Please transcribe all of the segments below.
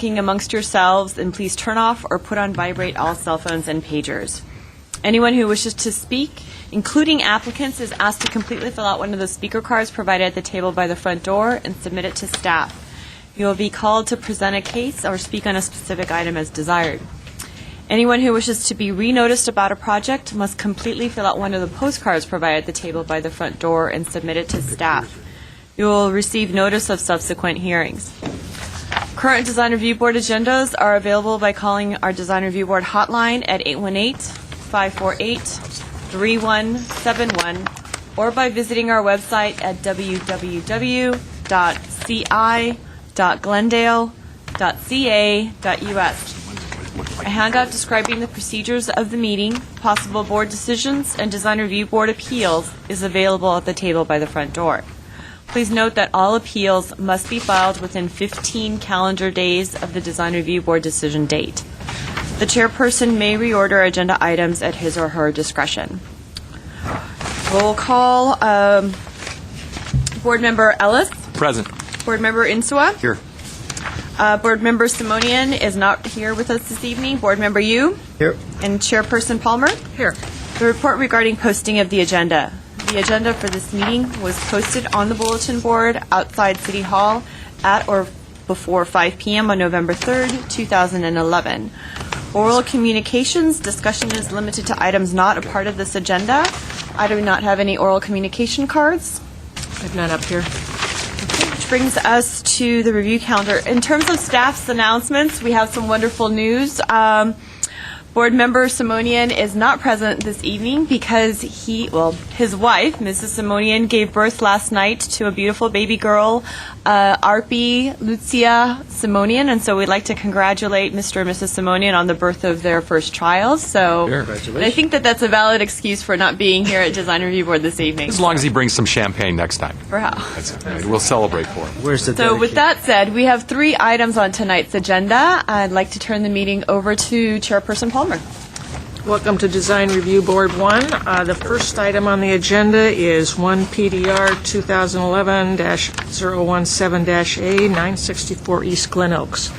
talking amongst yourselves, and please turn off or put on vibrate all cell phones and pagers. Anyone who wishes to speak, including applicants, is asked to completely fill out one of the speaker cards provided at the table by the front door and submit it to staff. You will be called to present a case or speak on a specific item as desired. Anyone who wishes to be re-noticed about a project must completely fill out one of the postcards provided at the table by the front door and submit it to staff. You will receive notice of subsequent hearings. Current Design Review Board agendas are available by calling our Design Review Board hotline at 818-548-3171 or by visiting our website at www.ci.glendale.ca.us. A handout describing the procedures of the meeting, possible board decisions, and Design Review Board appeals is available at the table by the front door. Please note that all appeals must be filed within 15 calendar days of the Design Review Board decision date. The chairperson may reorder agenda items at his or her discretion. Roll call. Board Member Ellis. Present. Board Member Insua. Here. Board Member Simonian is not here with us this evening. Board Member Yu. Here. And Chairperson Palmer. Here. The report regarding posting of the agenda. The agenda for this meeting was posted on the bulletin board outside City Hall at or before 5 p.m. on November 3rd, 2011. Oral communications discussion is limited to items not a part of this agenda. I do not have any oral communication cards. I have none up here. Which brings us to the review calendar. In terms of staff's announcements, we have some wonderful news. Board Member Simonian is not present this evening because his wife, Mrs. Simonian, gave birth last night to a beautiful baby girl, Arpi Lucia Simonian, and so we'd like to congratulate Mr. and Mrs. Simonian on the birth of their first child. So I think that that's a valid excuse for not being here at Design Review Board this evening. As long as he brings some champagne next time. For how? We'll celebrate for him. So with that said, we have 3 items on tonight's agenda. I'd like to turn the meeting over to Chairperson Palmer. Welcome to Design Review Board 1. The first item on the agenda is 1 PDR 2011-017-A, 964 East Glen Oaks.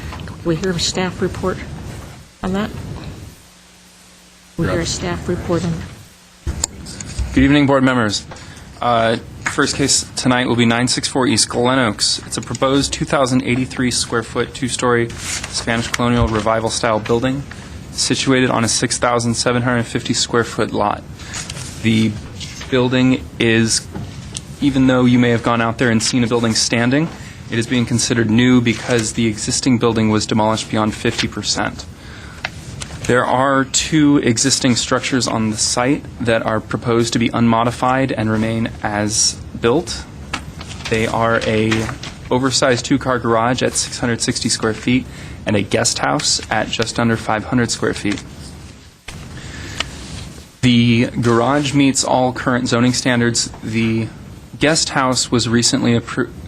We hear a staff report on that? We hear a staff report on that. Good evening, board members. First case tonight will be 964 East Glen Oaks. It's a proposed 2,083 square foot, 2-story Spanish colonial revival style building situated on a 6,750 square foot lot. The building is, even though you may have gone out there and seen a building standing, it is being considered new because the existing building was demolished beyond 50%. There are 2 existing structures on the site that are proposed to be unmodified and remain as built. They are a oversized 2-car garage at 660 square feet and a guest house at just under 500 square feet. The garage meets all current zoning standards. The guest house was recently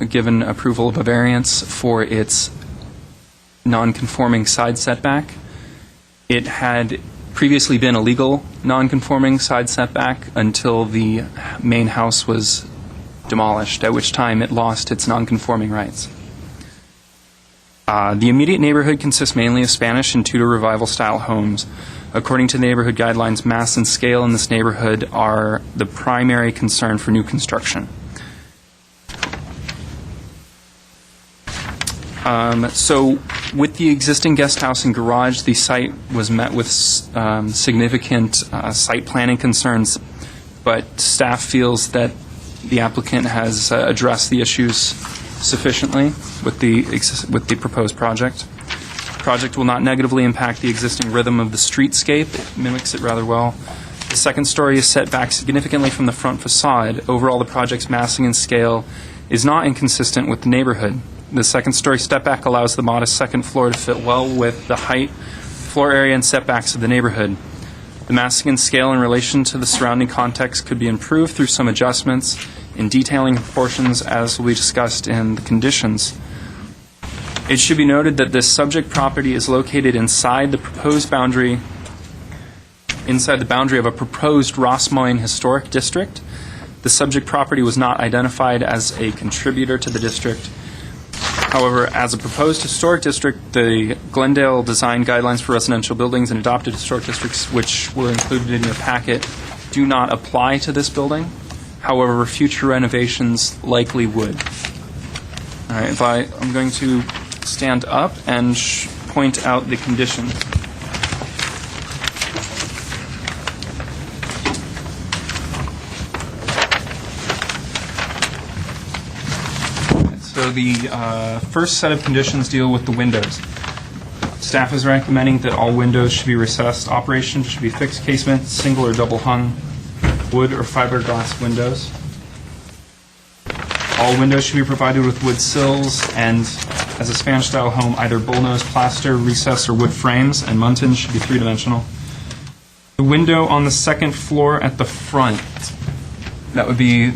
given approval of a variance for its non-conforming side setback. It had previously been a legal non-conforming side setback until the main house was demolished, at which time it lost its non-conforming rights. The immediate neighborhood consists mainly of Spanish and Tudor revival-style homes. According to the neighborhood guidelines, mass and scale in this neighborhood are the primary concern for new construction. So with the existing guest house and garage, the site was met with significant site planning concerns, but staff feels that the applicant has addressed the issues sufficiently with the proposed project. The project will not negatively impact the existing rhythm of the streetscape. It mimics it rather well. The second story is set back significantly from the front facade. Overall, the project's massing and scale is not inconsistent with the neighborhood. The second story step back allows the modest second floor to fit well with the height, floor area, and setbacks of the neighborhood. The massing and scale in relation to the surrounding context could be improved through some adjustments in detailing proportions, as will be discussed in the conditions. It should be noted that this subject property is located inside the boundary of a proposed Rossmoyne Historic District. The subject property was not identified as a contributor to the district. However, as a proposed historic district, the Glendale Design Guidelines for Residential Buildings and Adopted Historic Districts, which were included in your packet, do not apply to this building. However, future renovations likely would. All right, I'm going to stand up and point out the condition. So the first set of conditions deal with the windows. Staff is recommending that all windows should be recessed. Operation should be fixed casement, single or double hung, wood or fiberglass windows. All windows should be provided with wood sills and, as a Spanish-style home, either bullnose plaster, recess, or wood frames, and muntins should be three-dimensional. The window on the second floor at the front, that would be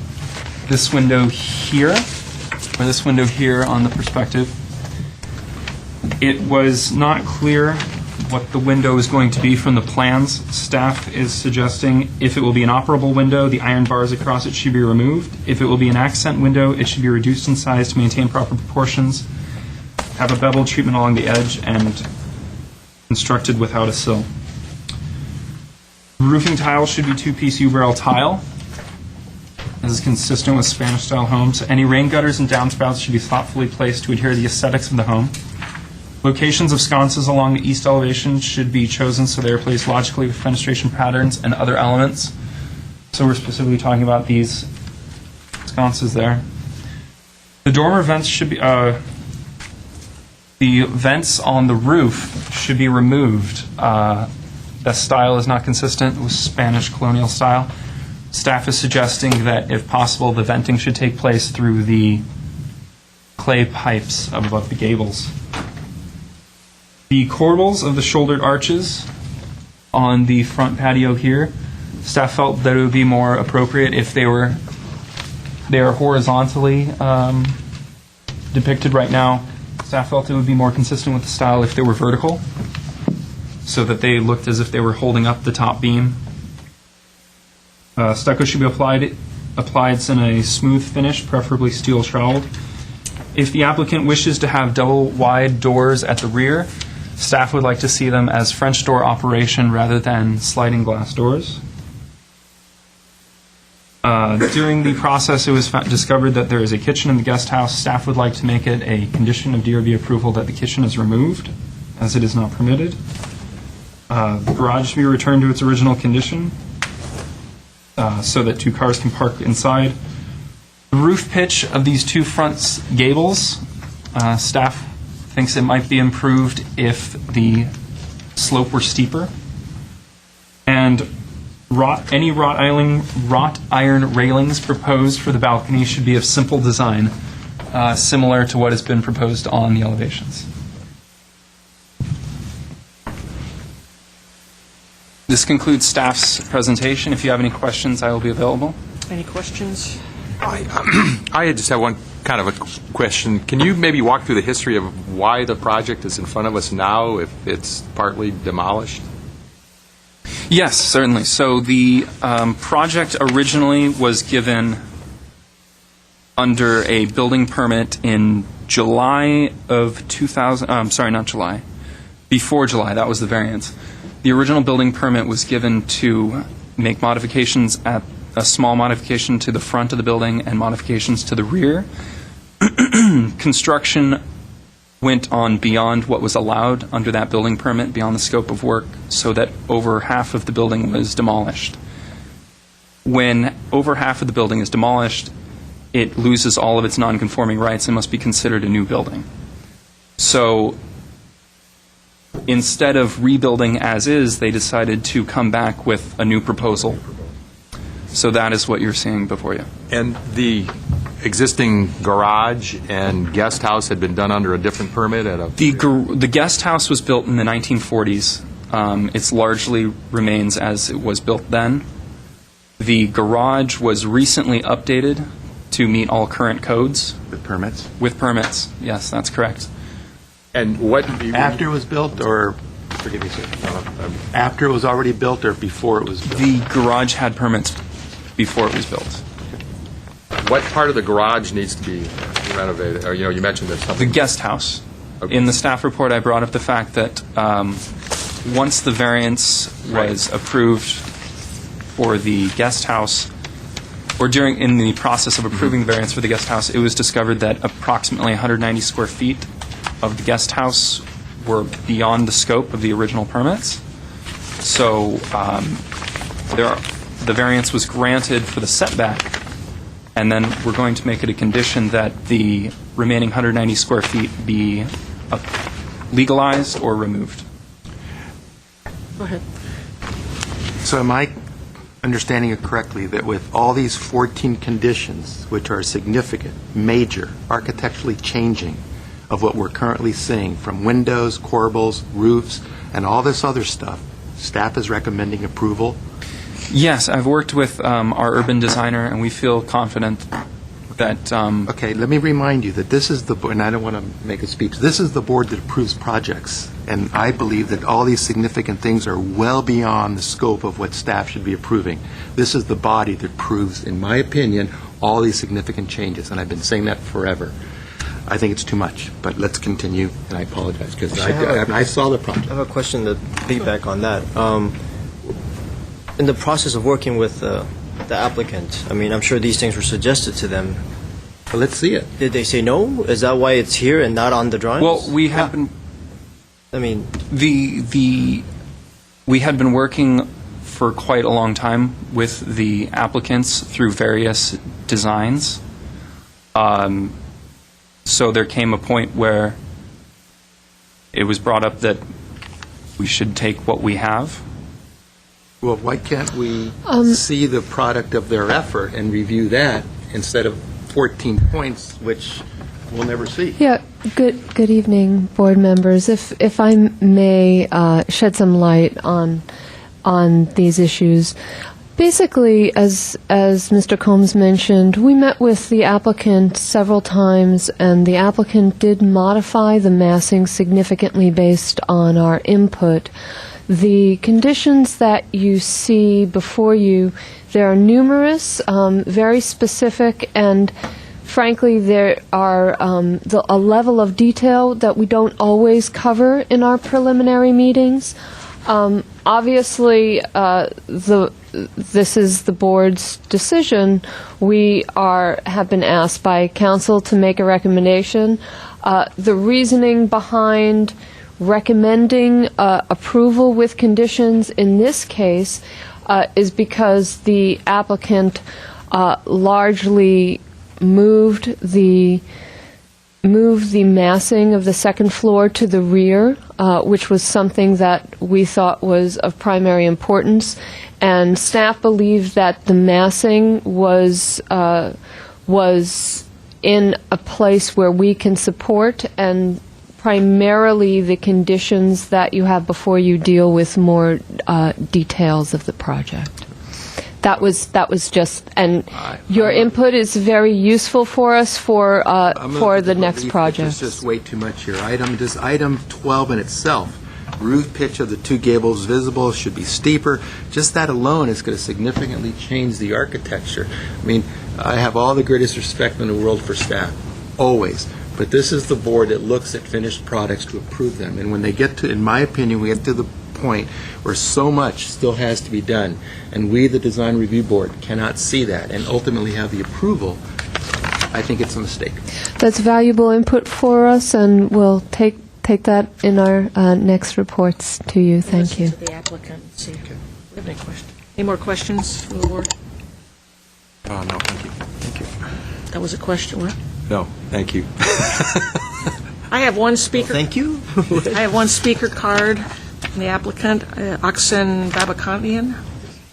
this window here, or this window here on the perspective. It was not clear what the window is going to be from the plans. Staff is suggesting if it will be an operable window, the iron bars across it should be removed. If it will be an accent window, it should be reduced in size to maintain proper proportions, have a beveled treatment along the edge, and constructed without a sill. Roofing tile should be two-piece U-barrel tile. This is consistent with Spanish-style homes. Any rain gutters and downspouts should be thoughtfully placed to adhere to the aesthetics of the home. Locations of sconces along the east elevation should be chosen so they are placed logically with fenestration patterns and other elements. So we're specifically talking about these sconces there. The dormer vents should be, the vents on the roof should be removed. The style is not consistent with Spanish colonial style. Staff is suggesting that, if possible, the venting should take place through the clay pipes above the gables. The corbels of the shouldered arches on the front patio here, staff felt that it would be more appropriate if they are horizontally depicted right now. Staff felt it would be more consistent with the style if they were vertical, so that they looked as if they were holding up the top beam. Stucco should be applied in a smooth finish, preferably steel troweled. If the applicant wishes to have double wide doors at the rear, staff would like to see them as French door operation rather than sliding glass doors. During the process, it was discovered that there is a kitchen in the guest house. Staff would like to make it a condition of DRB approval that the kitchen is removed, as it is not permitted. The garage should be returned to its original condition, so that two cars can park inside. The roof pitch of these two front gables, staff thinks it might be improved if the slope were steeper. And any wrought iron railings proposed for the balcony should be of simple design, similar to what has been proposed on the elevations. This concludes staff's presentation. If you have any questions, I will be available. Any questions? I just have one kind of a question. Can you maybe walk through the history of why the project is in front of us now, if it's partly demolished? Yes, certainly. So the project originally was given under a building permit in July of 2000. Sorry, not July. Before July, that was the variance. The original building permit was given to make modifications, a small modification to the front of the building and modifications to the rear. Construction went on beyond what was allowed under that building permit, beyond the scope of work, so that over half of the building was demolished. When over half of the building is demolished, it loses all of its non-conforming rights and must be considered a new building. So instead of rebuilding as is, they decided to come back with a new proposal. So that is what you're seeing before you. And the existing garage and guest house had been done under a different permit at a... The guest house was built in the 1940s. It largely remains as it was built then. The garage was recently updated to meet all current codes. With permits? With permits, yes, that's correct. And what... After it was built, or, forgive me, sir, after it was already built or before it was built? The garage had permits before it was built. What part of the garage needs to be renovated? Or, you mentioned there's The something. guest house. Okay. In the staff report, I brought up the fact that once the variance was approved for the guest house, or in the process of approving the variance for the guest house, it was discovered that approximately 190 square feet of the guest house were beyond the scope of the original permits. So the variance was granted for the setback, and then we're going to make it a condition that the remaining 190 square feet be legalized or removed. Go ahead. So am I understanding it correctly that with all these 14 conditions, which are significant, major, architecturally changing of what we're currently seeing, from windows, corbels, roofs, and all this other stuff, staff is recommending approval? Yes, I've worked with our urban designer, and we feel confident that... Okay, let me remind you that this is the, and I don't want to make a speech, this is the board that approves projects, and I believe that all these significant things are well beyond the scope of what staff should be approving. This is the body that approves, in my opinion, all these significant changes, and I've been saying that forever. I think it's too much, but let's continue, and I apologize, because I saw the project. I have a question to feedback on that. In the process of working with the applicant, I mean, I'm sure these things were suggested to them. Well, let's see it. Did they say no? Is that why it's here and not on the drawings? Well, we have been... I mean, We had been working for quite a long time with the applicants through various designs. So there came a point where it was brought up that we should take what we have. Well, why can't we see the product of their effort and review that instead of 14 points, which we'll never see? Yeah, good evening, board members. If I may shed some light on these issues. Basically, as Mr. Combs mentioned, we met with the applicant several times, and the applicant did modify the massing significantly based on our input. The conditions that you see before you, there are numerous, very specific, and frankly, there are a level of detail that we don't always cover in our preliminary meetings. Obviously, this is the board's decision. We have been asked by council to make a recommendation. The reasoning behind recommending approval with conditions in this case is because the applicant largely moved the massing of the second floor to the rear, which was something that we thought was of primary importance, and staff believed that the massing was in a place where we can support, and primarily the conditions that you have before you deal with more details of the project. That was just, and your input is very useful for us for the next project. It's just way too much here. Item 12 in itself, roof pitch of the two gables visible should be steeper. Just that alone is going to significantly change the architecture. I mean, I have all the greatest respect in the world for staff, always. But this is the board that looks at finished products to approve them. And when they get to, in my opinion, we get to the point where so much still has to be done, and we, the design review board, cannot see that and ultimately have the approval, I think it's a mistake. That's valuable input for us, and we'll take that in our next reports to you. Thank you. Listen to the applicant and see if we have any questions. Any more questions from the board? Oh, no, thank you. Thank you. That was a question, what? No, thank you. I have one speaker. thank you. I have one speaker card from the applicant, Oxen Babakantian.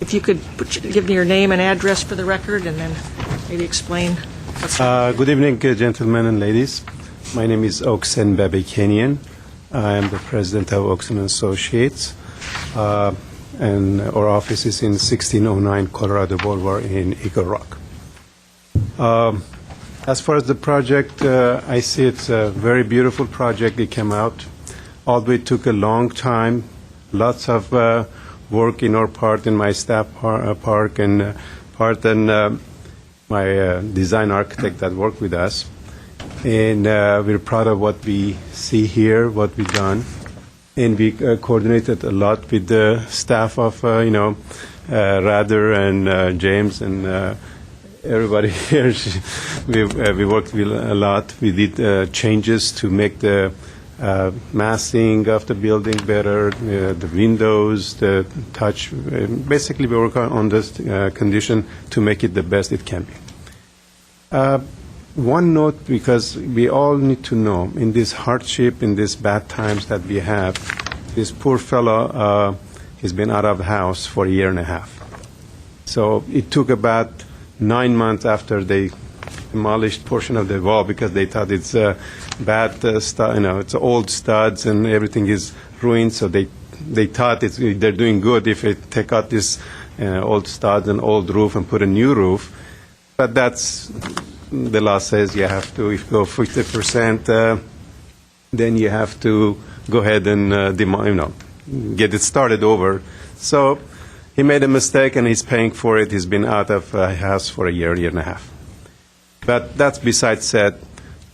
If you could give me your name and address for the record, and then maybe explain what's Good evening, gentlemen and ladies. My name is Oxen Babakanian. I am the president of Oxen Associates, and our office is in 1609 Colorado Boulevard in Eagle Rock. As far as the project, I see it's a very beautiful project. It came out, although it took a long time, lots of work in our part, in my staff part, and my design architect that worked with us. And we're proud of what we see here, what we've done. And we coordinated a lot with the staff of, Rather and James and everybody here. We worked a lot. We did changes to make the massing of the building better, the windows, the touch. Basically, we work on this condition to make it the best it can be. One note, because we all need to know, in this hardship, in these bad times that we have, this poor fellow has been out of the house for a year and a half. So it took about 9 months after they demolished portion of the wall because they thought it's bad it's old studs and everything is ruined. So they thought they're doing good if they take out this old studs and old roof and put a new roof. But that's the law says you have to, if you go 50%, then you have to go ahead and get it started over. So he made a mistake and he's paying for it. He's been out of house for a year and a half. But that's besides said.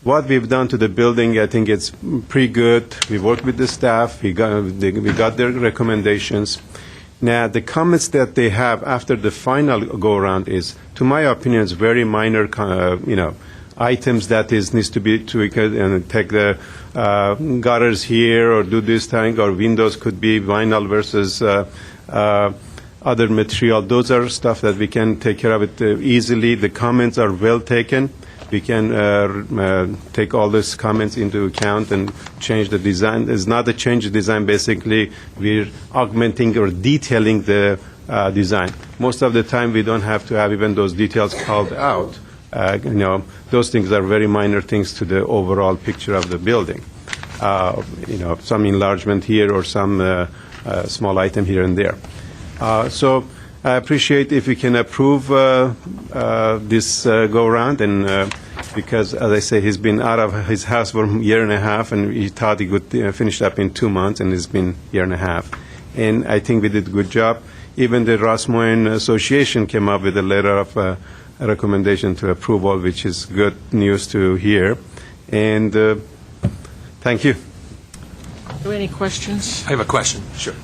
What we've done to the building, I think it's pretty good. We worked with the staff. We got their recommendations. Now, the comments that they have after the final go-around is, to my opinion, it's very minor, items that needs to be tweaked and take the gutters here or do this thing, or windows could be vinyl versus other material. Those are stuff that we can take care of it easily. The comments are well taken. We can take all these comments into account and change the design. It's not a change of design. Basically, we're augmenting or detailing the design. Most of the time, we don't have to have even those details called out. Those things are very minor things to the overall picture of the building. Some enlargement here or some small item here and there. So I appreciate if we can approve this go-around, and because, as I say, he's been out of his house for a year and a half, and he thought he could finish up in 2 months, and it's been a year and a half. And I think we did a good job. Even the Ras Moines Association came up with a letter of a recommendation to approval, which is good news to hear. And thank you. Are there any questions? I have a question. Sure.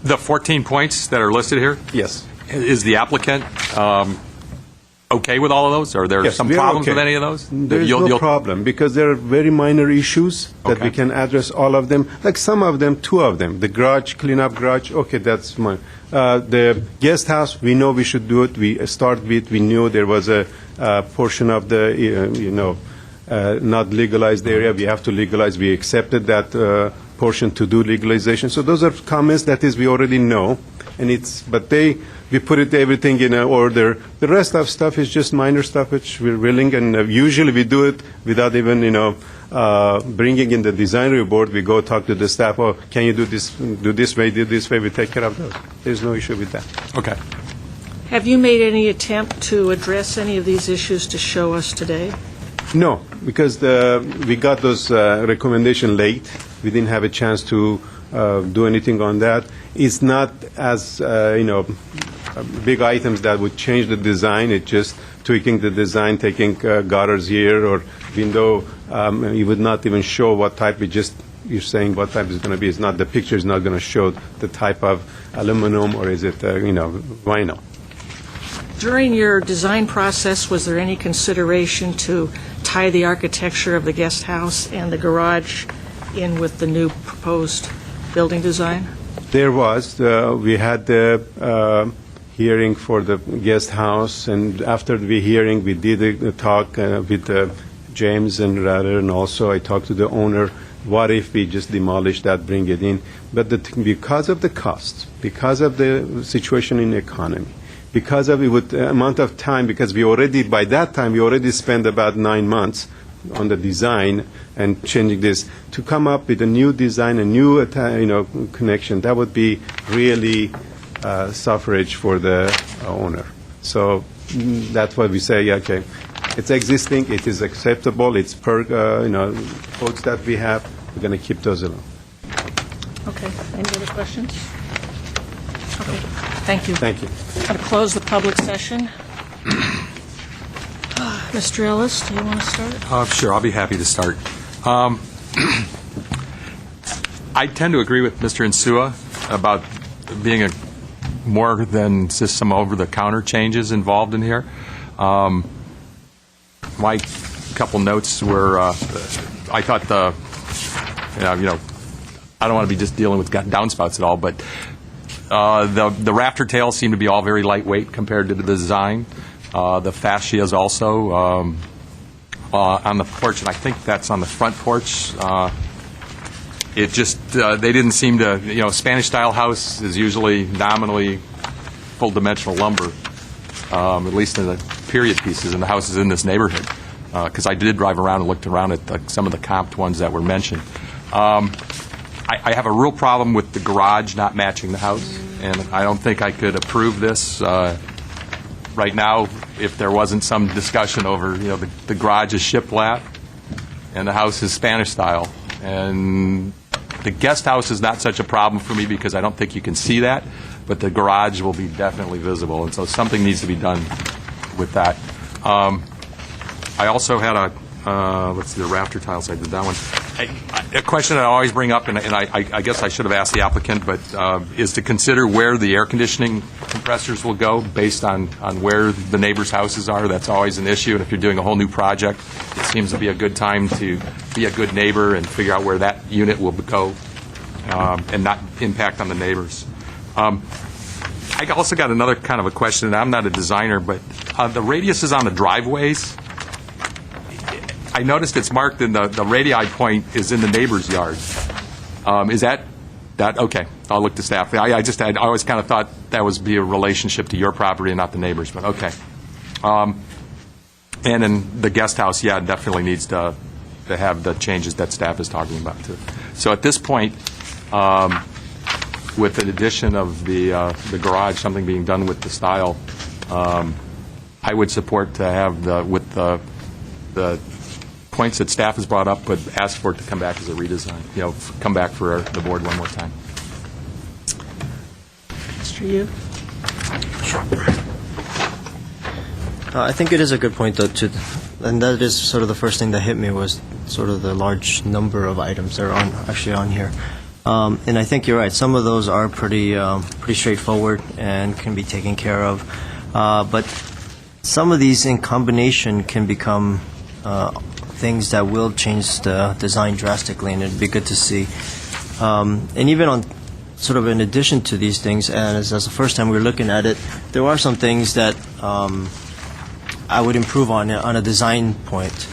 The 14 points that are listed here, Yes. is the applicant okay with all of those? Are there Yes, some we are problems okay. with any of those? There's no problem, because there are very minor issues that Okay. we can address all of them. Like some of them, 2 of them. The garage, clean-up garage, okay, that's fine. The guest house, we know we should do it. We knew there was a portion of the, not legalized area. We have to legalize. We accepted that portion to do legalization. So those are comments that we already know. But we put everything in order. The rest of stuff is just minor stuff which we're willing, and usually we do it without even, bringing in the design review board. We go talk to the staff, can you do this way, we take care of those. There's no issue with that. Okay. Have you made any attempt to address any of these issues to show us today? No, because we got those recommendations late. We didn't have a chance to do anything on that. It's not as, big items that would change the design. It's just tweaking the design, taking gutters here or window. You would not even show what type. You're saying what type is going to be. It's not, the picture is not going to show the type of aluminum, or is it, vinyl. During your design process, was there any consideration to tie the architecture of the guest house and the garage in with the new proposed building design? There was. We had the hearing for the guest house, and after the hearing, we did a talk with James and Rather, and also I talked to the owner. What if we just demolish that, bring it in? But because of the cost, because of the situation in the economy, because of the amount of time, because by that time, we already spent about 9 months on the design and changing this, to come up with a new design, a new connection, that would be really suffrage for the owner. So that's why we say, okay, it's existing, it is acceptable, it's per codes that we have, we're going to keep those alone. Okay. Any other questions? Okay. Thank you. Thank you. I'm going to close the public session. Mr. Ellis, do you want to start? Sure, I'll be happy to start. I tend to agree with Mr. Insua about being more than just some over-the-counter changes involved in here. My couple notes were, I thought I don't want to be just dealing with downspouts at all, but the rafter tails seem to be all very lightweight compared to the design. The fascias also on the porch, and I think that's on the front porch. It just, they didn't seem to, Spanish-style house is usually nominally full-dimensional lumber, at least in the period pieces, and the houses in this neighborhood, because I did drive around and looked around at some of the comped ones that were mentioned. I have a real problem with the garage not matching the house, and I don't think I could approve this right now if there wasn't some discussion over, the garage is shiplap and the house is Spanish style. And the guest house is not such a problem for me because I don't think you can see that, but the garage will be definitely visible, and so something needs to be done with that. I also had the rafter tiles, I did that one. A question I always bring up, and I guess I should have asked the applicant, but is to consider where the air conditioning compressors will go based on where the neighbors' houses are. That's always an issue, and if you're doing a whole new project, it seems to be a good time to be a good neighbor and figure out where that unit will go and not impact on the neighbors. I also got another kind of a question, and I'm not a designer, but the radiuses on the driveways, I noticed it's marked in the radii point is in the neighbor's yard. Is that okay? I'll look to staff. I always kind of thought that was be a relationship to your property and not the neighbor's, but okay. And in the guest house, yeah, it definitely needs to have the changes that staff is talking about too. So at this point, with the addition of the garage, something being done with the style, I would support to have the points that staff has brought up, but ask for it to come back as a redesign, come back for the board one more time. Mr. Yu? I think it is a good point, though, and that is sort of the first thing that hit me was sort of the large number of items that are actually on here. And I think you're right. Some of those are pretty straightforward and can be taken care of. But some of these in combination can become things that will change the design drastically, and it'd be good to see. And even on sort of in addition to these things, and as the first time we were looking at it, there are some things that I would improve on a design point.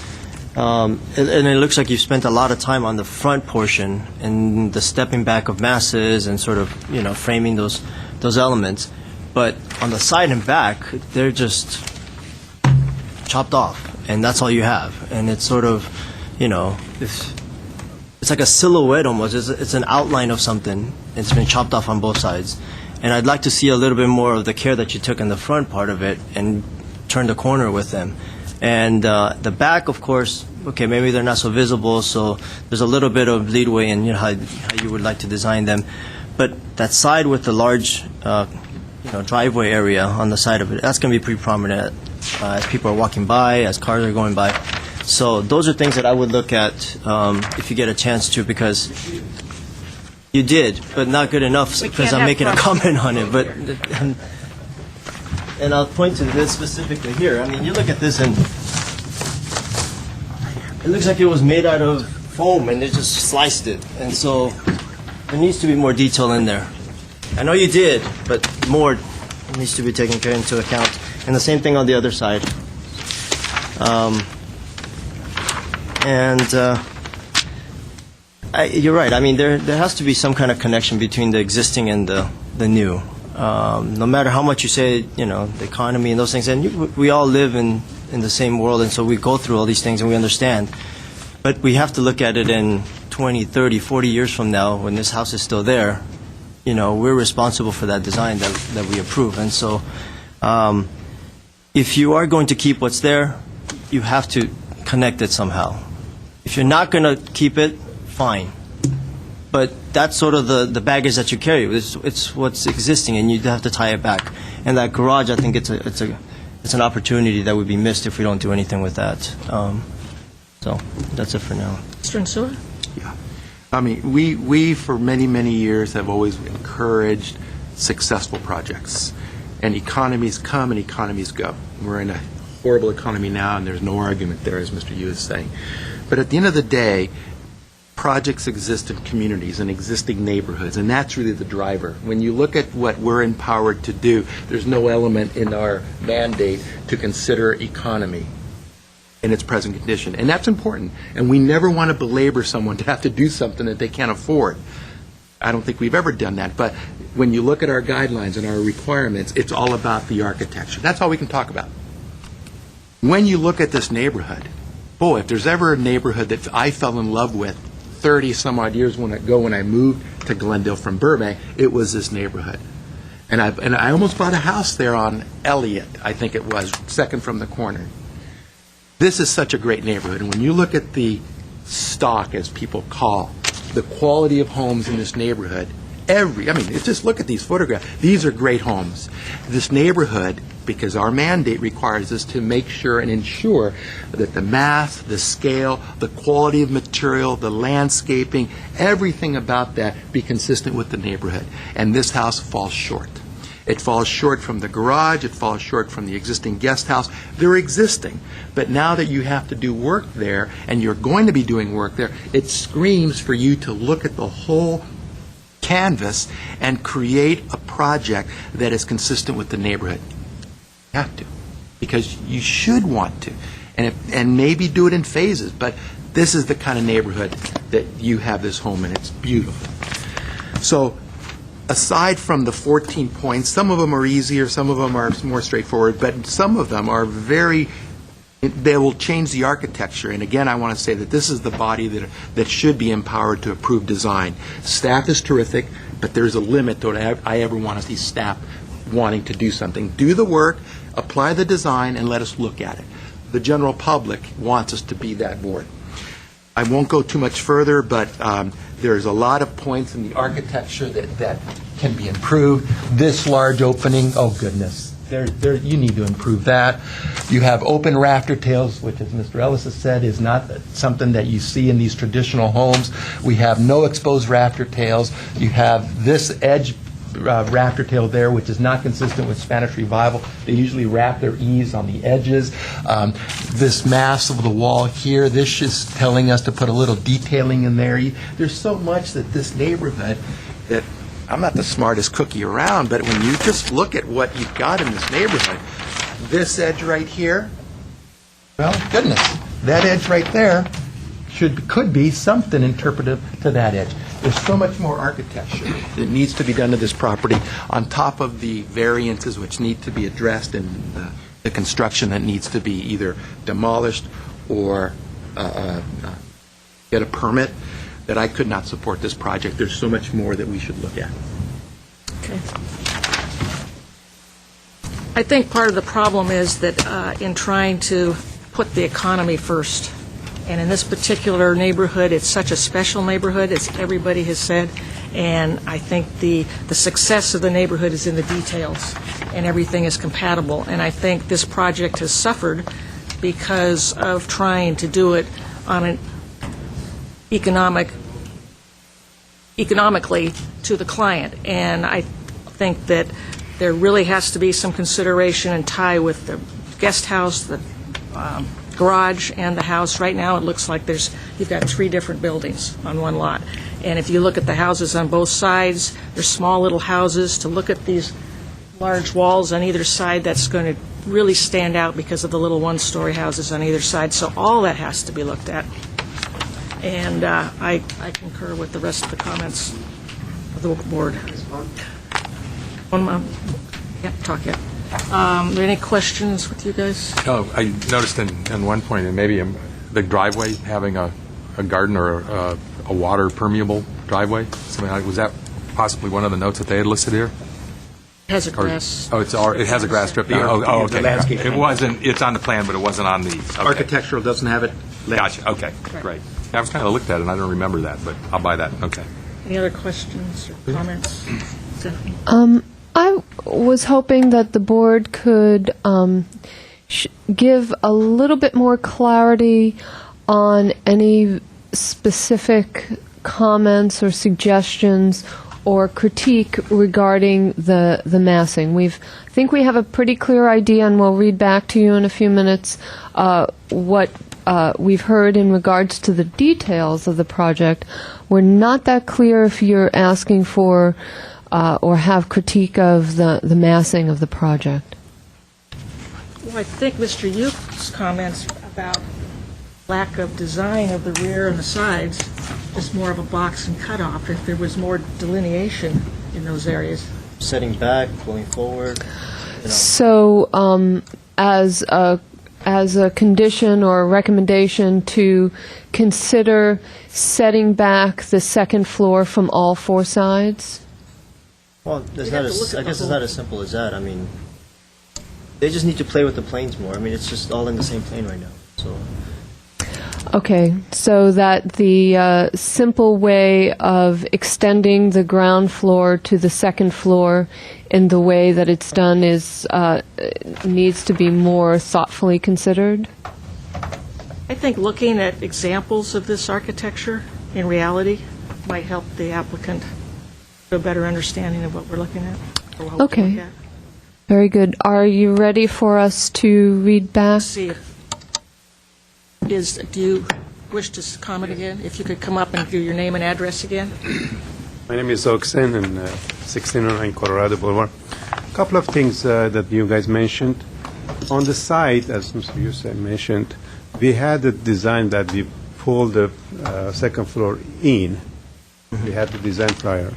And it looks like you've spent a lot of time on the front portion and the stepping back of masses and sort of framing those elements. But on the side and back, they're just chopped off, and that's all you have. And it's sort of, it's like a silhouette almost. It's an outline of something. It's been chopped off on both sides. And I'd like to see a little bit more of the care that you took in the front part of it and turn the corner with them. And the back, of course, okay, maybe they're not so visible, so there's a little bit of leadway in how you would like to design them. But that side with the large driveway area on the side of it, that's going to be pretty prominent as people are walking by, as cars are going by. So those are things that I would look at if you get a chance to, because you did, but not good enough because I'm making a comment on it. But and I'll point to this specifically here. I mean, you look at this and it looks like it was made out of foam and they just sliced it. And so there needs to be more detail in there. I know you did, but more needs to be taken into account. And the same thing on the other side. You're right. I mean, there has to be some kind of connection between the existing and the new. No matter how much you say, the economy and those things, and we all live in the same world, and so we go through all these things and we understand. But we have to look at it in 20, 30, 40 years from now when this house is still there. We're responsible for that design that we approve. And so if you are going to keep what's there, you have to connect it somehow. If you're not going to keep it, fine. But that's sort of the baggage that you carry. It's what's existing, and you have to tie it back. And that garage, I think it's it's an opportunity that would be missed if we don't do anything with that. So that's it for now. Mr. Nsua? Yeah. I mean, we for many, many years have always encouraged successful projects. And economies come and economies go. We're in a horrible economy now, and there's no argument there, as Mr. Yu is saying. But at the end of the day, projects exist in communities and existing neighborhoods, and that's really the driver. When you look at what we're empowered to do, there's no element in our mandate to consider economy in its present condition. And that's important. And we never want to belabor someone to have to do something that they can't afford. I don't think we've ever done that. But when you look at our guidelines and our requirements, it's all about the architecture. That's all we can talk about. When you look at this neighborhood, boy, if there's ever a neighborhood that I fell in love with 30 some odd years ago when I moved to Glendale from Burbank, it was this neighborhood. And I almost bought a house there on Elliott, I think it was, second from the corner. This is such a great neighborhood. And when you look at the stock, as people call, the quality of homes in this neighborhood, just look at these photographs. These are great homes. This neighborhood, because our mandate requires us to make sure and ensure that the mass, the scale, the quality of material, the landscaping, everything about that be consistent with the neighborhood. And this house falls short. It falls short from the garage. It falls short from the existing guest house. They're existing. But now that you have to do work there, and you're going to be doing work there, it screams for you to look at the whole canvas and create a project that is consistent with the neighborhood. You have to, because you should want to, and maybe do it in phases. But this is the kind of neighborhood that you have this home in. It's beautiful. So, aside from the 14 points, some of them are easier, some of them are more straightforward, but some of them are they will change the architecture. And again, I want to say that this is the body that should be empowered to approve design. Staff is terrific, but there's a limit to what I ever want to see staff wanting to do something. Do the work, apply the design, and let us look at it. The general public wants us to be that board. I won't go too much further, but there's a lot of points in the architecture that can be improved. This large opening, oh goodness, you need to improve that. You have open rafter tails, which, as Mr. Ellis has said, is not something that you see in these traditional homes. We have no exposed rafter tails. You have this edge rafter tail there, which is not consistent with Spanish Revival. They usually wrap their eaves on the edges. This mass of the wall here, this is telling us to put a little detailing in there. There's so much that this neighborhood that I'm not the smartest cookie around, but when you just look at what you've got in this neighborhood, this edge right here, well, goodness, that edge right there could be something interpretive to that edge. There's so much more architecture that needs to be done to this property on top of the variances which need to be addressed and the construction that needs to be either demolished or get a permit, that I could not support this project. There's so much more that we should look at. Okay. I think part of the problem is that in trying to put the economy first, and in this particular neighborhood, it's such a special neighborhood, as everybody has said, and I think the success of the neighborhood is in the details, and everything is compatible. And I think this project has suffered because of trying to do it on an economically to the client. And I think that there really has to be some consideration and tie with the guest house, the garage, and the house. Right now, it looks like you've got 3 different buildings on one lot. And if you look at the houses on both sides, they're small little houses. To look at these large walls on either side, that's going to really stand out because of the little one-story houses on either side. So all that has to be looked at. And I concur with the rest of the comments of the board. One more. Yeah, talk yet. Are there any questions with you guys? Oh, I noticed in one point, and maybe the driveway having a garden or a water permeable driveway. Something like, was that possibly one of the notes that they had listed here? It has a grass. It has a grass strip now. Oh, okay. The landscape. It wasn't. It's on the plan, but it wasn't on the okay. Architectural doesn't have it. Gotcha. Okay. Great. I was kind of looked at it, and I don't remember that, but I'll buy that. Okay. Any other questions or comments? Stephanie? I was hoping that the board could give a little bit more clarity on any specific comments or suggestions or critique regarding the massing. I think we have a pretty clear idea, and we'll read back to you in a few minutes what we've heard in regards to the details of the project. We're not that clear if you're asking for or have critique of the massing of the project. Well, I think Mr. Yuke's comments about lack of design of the rear and the sides is more of a box and cutoff. If there was more delineation in those areas. Setting back, going forward. So, as a condition or a recommendation to consider setting back the second floor from all four sides? Well, You'd have to look at I the guess it's whole- not as simple as that. I mean, they just need to play with the planes more. I mean, it's just all in the same plane right now. So. Okay, so that the simple way of extending the ground floor to the second floor in the way that it's done is needs to be more thoughtfully considered? I think looking at examples of this architecture in reality might help the applicant to a better understanding of what we're looking at. Or what we Okay. look at. Very good. Are you ready for us to read back? See if do you wish to comment again? If you could come up and do your name and address again? My name is Oxen, and 1609 Colorado Boulevard. A couple of things that you guys mentioned. On the side, as Mr. Yusef mentioned, we had a design that we pulled the second floor in. We had the design prior.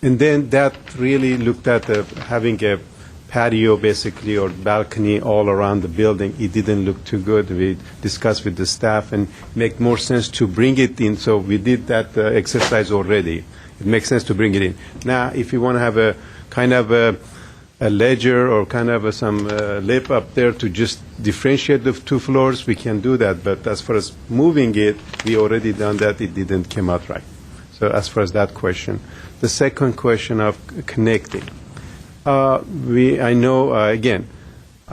And then that really looked at having a patio, basically, or balcony all around the building. It didn't look too good. We discussed with the staff and make more sense to bring it in. So we did that exercise already. It makes sense to bring it in. Now, if you want to have a kind of a ledger or kind of some lip up there to just differentiate the two floors, we can do that. But as far as moving it, we already done that. It didn't come out right. So as far as that question. The second question of connecting. I know, again,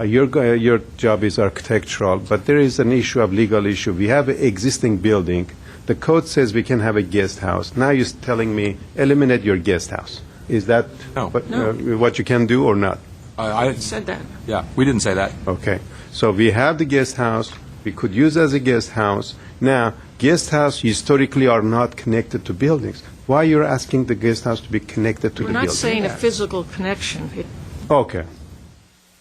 your job is architectural, but there is an issue of legal issue. We have an existing building. The code says we can have a guest house. Now you're telling me eliminate your guest house. Is that No. what you can do or not? I Said that. Yeah, we didn't say that. Okay. So we have the guest house. We could use as a guest house. Now, guest house historically are not connected to buildings. Why you're asking the guest house to be connected to We're the not building? saying a physical connection. Okay.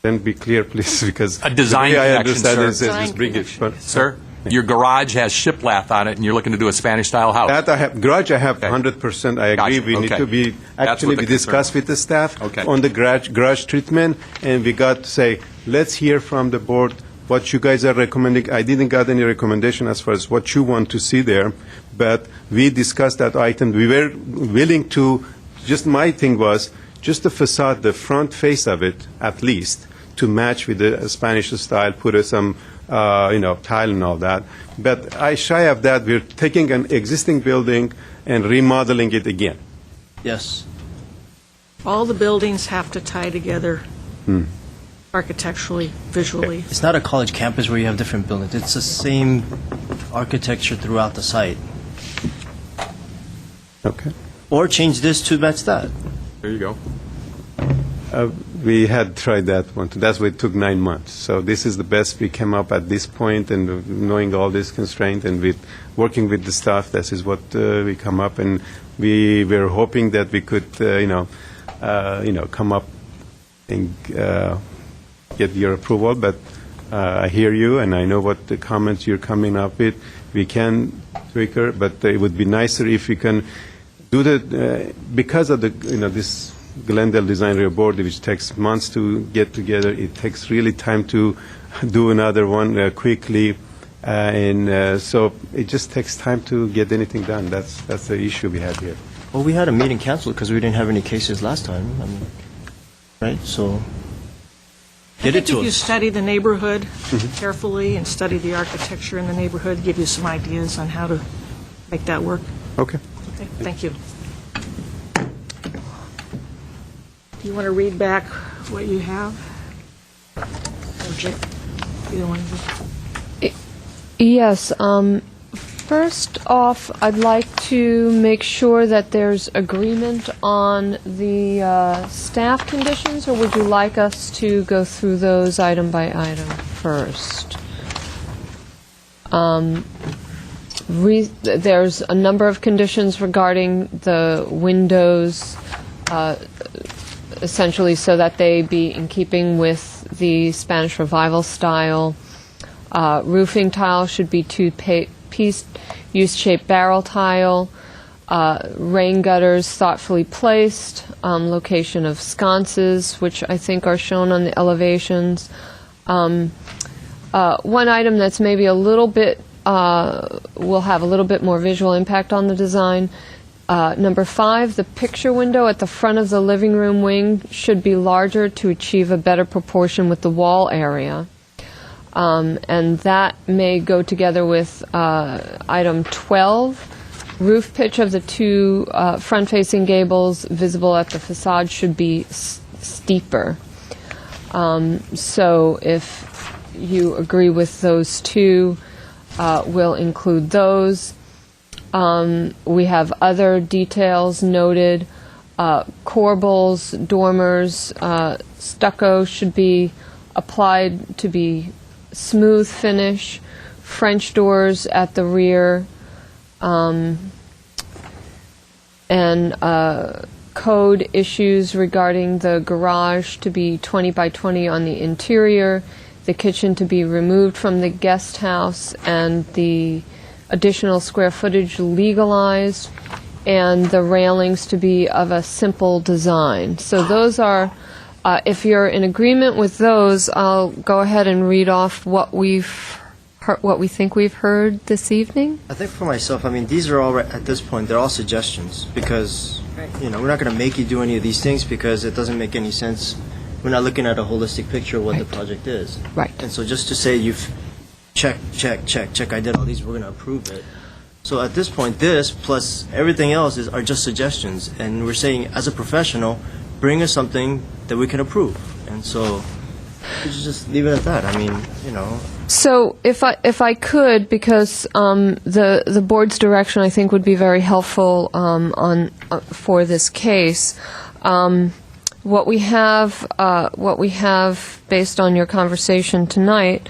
Then be clear, please, because A design the way I connection, understand sir. it says Design just bring it. connection. But Sir, your garage has shiplath on it, and you're looking to do a Spanish-style house. that I have garage. I have Okay. 100%. I agree. Gotcha. We need Okay. to be That's actually what the we discussed concern with the staff Okay. on the garage treatment, and we got to say let's hear from the board what you guys are recommending. I didn't got any recommendation as far as what you want to see there, but we discussed that item. We were willing to. Just my thing was just the facade, the front face of it, at least to match with the Spanish style. Put some, tile and all that. But I shy of that. We're taking an existing building and remodeling it again. Yes. All the buildings have to tie together architecturally, visually. It's not a college campus where you have different buildings. It's the same architecture throughout the site. Okay. Or change this to match that. There you go. We had tried that one. That's why it took 9 months. So this is the best we came up at this point, and knowing all this constraint and with working with the staff, this is what we come up, and we were hoping that we could, come up and get your approval. But I hear you, and I know what the comments you're coming up with. We can tweak her, but it would be nicer if we can do the because of the this Glendale Design Review Board, which takes months to get together. It takes really time to do another one quickly, and so it just takes time to get anything done. That's the issue we have here. Well, we had a meeting canceled because we didn't have any cases last time. I mean, right? So get it I think to if you us. study the neighborhood carefully and study the architecture in the neighborhood, give you some ideas on how to make that work. Okay. Okay, thank you. Do you want to read back what you have? Or either one of you? Yes. First off, I'd like to make sure that there's agreement on the staff conditions, or would you like us to go through those item by item first? There's a number of conditions regarding the windows, essentially so that they be in keeping with the Spanish Revival style. Roofing tile should be two-piece U-shaped barrel tile. Rain gutters thoughtfully placed. Location of sconces, which I think are shown on the elevations. One item that's maybe a little bit will have a little bit more visual impact on the design. Number 5, the picture window at the front of the living room wing should be larger to achieve a better proportion with the wall area. And that may go together with item 12. Roof pitch of the two front-facing gables visible at the facade should be steeper. So if you agree with those two, we'll include those. We have other details noted. Corbels, dormers, stucco should be applied to be smooth finish. French doors at the rear. And code issues regarding the garage to be 20 by 20 on the interior, the kitchen to be removed from the guest house, and the additional square footage legalized, and the railings to be of a simple design. So those are, if you're in agreement with those, I'll go ahead and read off what we think we've heard this evening. I think for myself, I mean, these are all, at this point, they're all suggestions, because, you know, we're not going to make you do any of these things because it doesn't make any sense. We're not looking at a holistic picture of what the project is. Right. And so just to say you've check, I did all these, we're going to approve it. So at this point, this plus everything else are just suggestions. And we're saying, as a professional, bring us something that we can approve. And so we should just leave it at that. I mean, you know. So if I could, because the board's direction I think would be very helpful for this case. What we have based on your conversation tonight,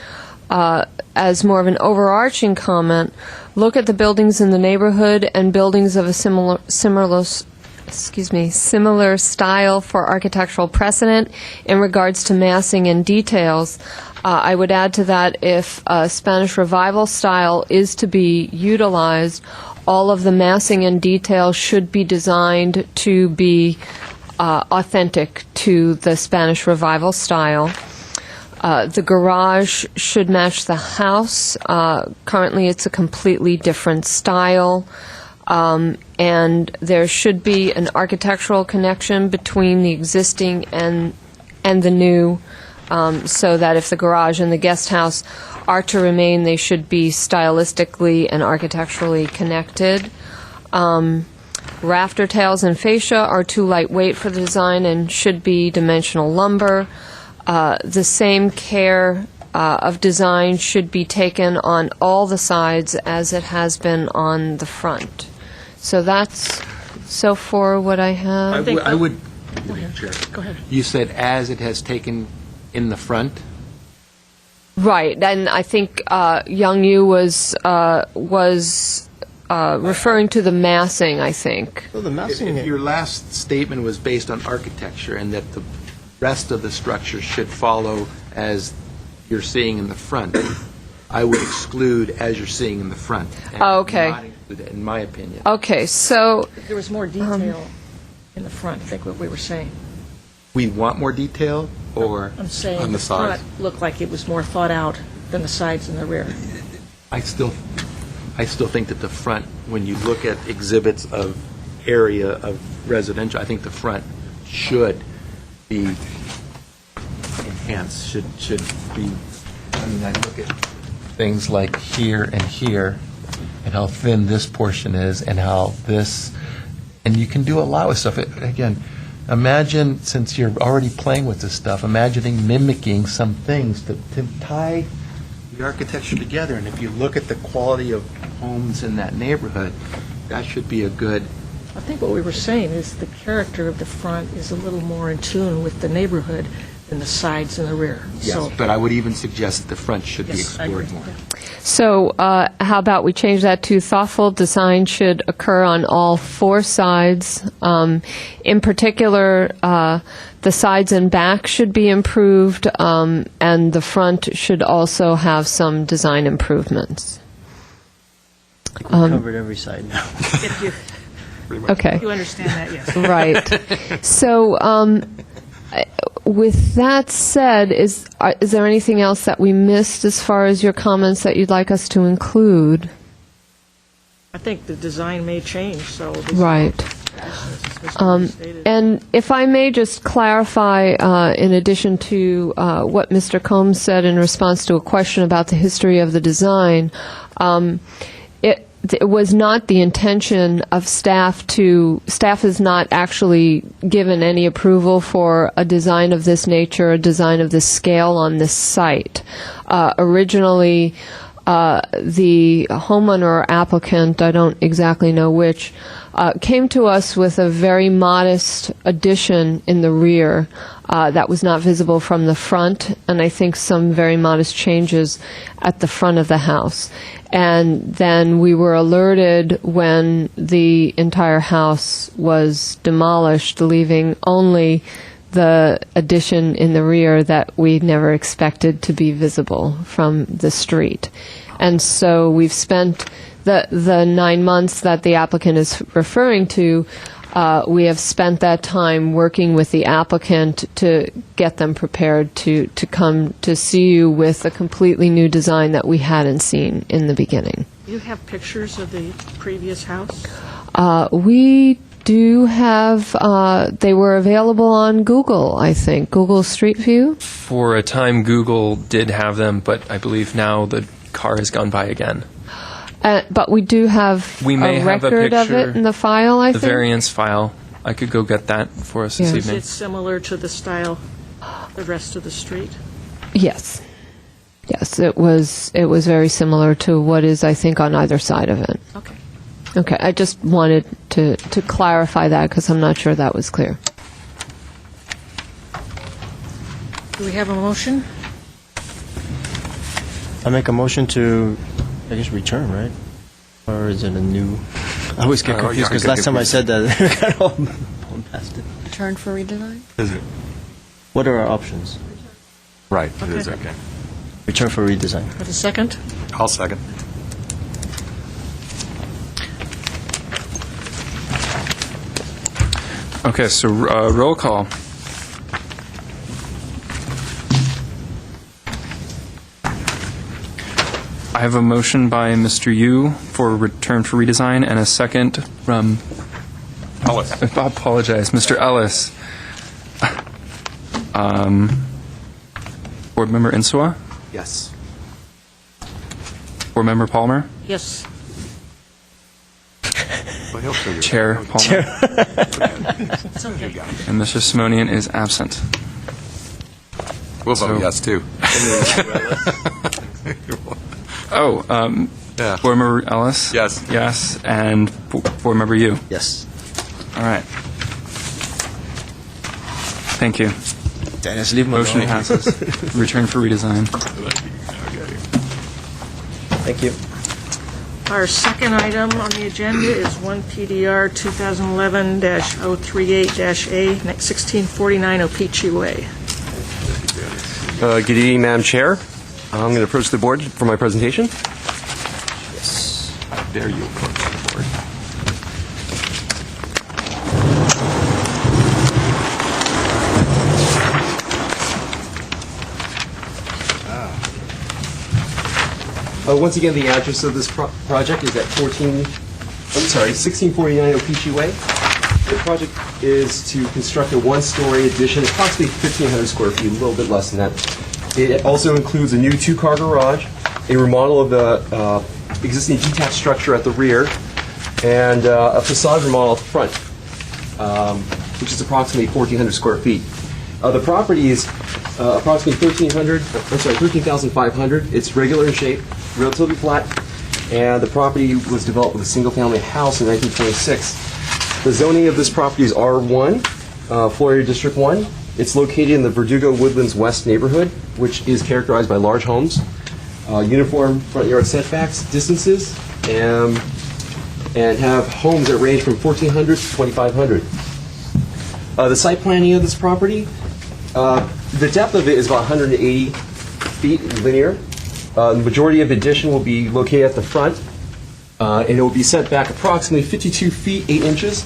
as more of an overarching comment, look at the buildings in the neighborhood and buildings of a similar style for architectural precedent in regards to massing and details. I would add to that, if Spanish Revival style is to be utilized, all of the massing and details should be designed to be authentic to the Spanish Revival style. The garage should match the house. Currently, it's a completely different style. And there should be an architectural connection between the existing and the new, so that if the garage and the guest house are to remain, they should be stylistically and architecturally connected. Rafter tails and fascia are too lightweight for the design and should be dimensional lumber. The same care of design should be taken on all the sides as it has been on the front. So that's so for what I have. I would. Go ahead. Chair. Go ahead. You said as it has taken in the front. Right, and I think Young Yu was referring to the massing, I think. Well, the massing. If your last statement was based on architecture and that the rest of the structure should follow as you're seeing in the front, I would exclude as you're seeing in the front. And Okay. not include it, in my opinion. Okay, so There was more detail in the front, I think what we were saying. We want more detail, or I'm saying on the the sides? front looked like it was more thought out than the sides and the rear. I still think that the front, when you look at exhibits of area of residential, I think the front should be enhanced, should be, I mean, I look at things like here and here, and how thin this portion is, and how this, and you can do a lot of stuff. Again, imagine, since you're already playing with this stuff, imagining mimicking some things to tie the architecture together. And if you look at the quality of homes in that neighborhood, that should be a good. I think what we were saying is the character of the front is a little more in tune with the neighborhood than the sides and the rear. Yes, but I would even suggest that the front should be Yes, I agree. explored more. So how about we change that to thoughtful design should occur on all four sides. In particular, the sides and back should be improved, and the front should also have some design improvements. We covered every side now. If you, Okay. you understand that, yes. Right. So, with that said, is there anything else that we missed as far as your comments that you'd like us to include? I think the design may change, so. this- Right. this was stated. And if I may just clarify, in addition to what Mr. Combs said in response to a question about the history of the design, it was not the intention of staff has not actually given any approval for a design of this nature, a design of this scale on this site. Originally, the homeowner or applicant, I don't exactly know which, came to us with a very modest addition in the rear that was not visible from the front, and I think some very modest changes at the front of the house. And then we were alerted when the entire house was demolished, leaving only the addition in the rear that we never expected to be visible from the street. And so we've spent the 9 months that the applicant is referring to, we have spent that time working with the applicant to get them prepared to come to see you with a completely new design that we hadn't seen in the beginning. You have pictures of the previous house? We do have, they were available on Google, I think, Google Street View. For a time, Google did have them, but I believe now the car has gone by again. But we do have We may a have a record of picture, it in the file, I The think. variance file. I could go get that for us this Yeah. Is evening. it similar to the style, the rest of the street? Yes. Yes, it was very similar to what is, I think, on either side of it. Okay. Okay, I just wanted to clarify that because I'm not sure that was clear. Do we have a motion? I make a motion to, I guess, return, right? Or is it a new? I always get yeah, confused I because get last time I said that, I got all past it. Turn for redesign? Is it? What are our options? Right, it is, Okay. okay. Return for redesign. Have a second? I'll second. Okay, so roll call. I have a motion by Mr. Yu for return for redesign and a second from, Ellis. I apologize, Mr. Ellis. Board Member Insua? Yes. Board Member Palmer? Yes. Chair Palmer? It's okay. And Mr. Simonian is absent. We'll vote So- yes, too. Oh, Yeah. Board Member Ellis? Yes. Yes, and Board Member Yu? Yes. All right. Thank you. Dennis, leave Motion passes. Return for redesign. Thank you. Our second item on the agenda is 1 PDR 2011-038-A, 1649 Opeechee Way. Good evening, Madam Chair. I'm going to approach the board for my presentation. There you approach the board. Once again, the address of this project is at 1649 Opeechee Way. The project is to construct a one-story addition, approximately 1,500 square feet, a little bit less than that. It also includes a new two-car garage, a remodel of the existing detached structure at the rear, and a facade remodel at the front. which is approximately 1,400 square feet. The property is approximately 13,500. It's regular in shape, relatively flat, and the property was developed with a single-family house in 1926. The zoning of this property is R1, Florida District 1. It's located in the Verdugo Woodlands West neighborhood, which is characterized by large homes, uniform front yard setbacks, distances, and have homes that range from 1,400 to 2,500. The site planning of this property, the depth of it is about 180 feet linear. The majority of the addition will be located at the front, and it will be set back approximately 52 feet 8 inches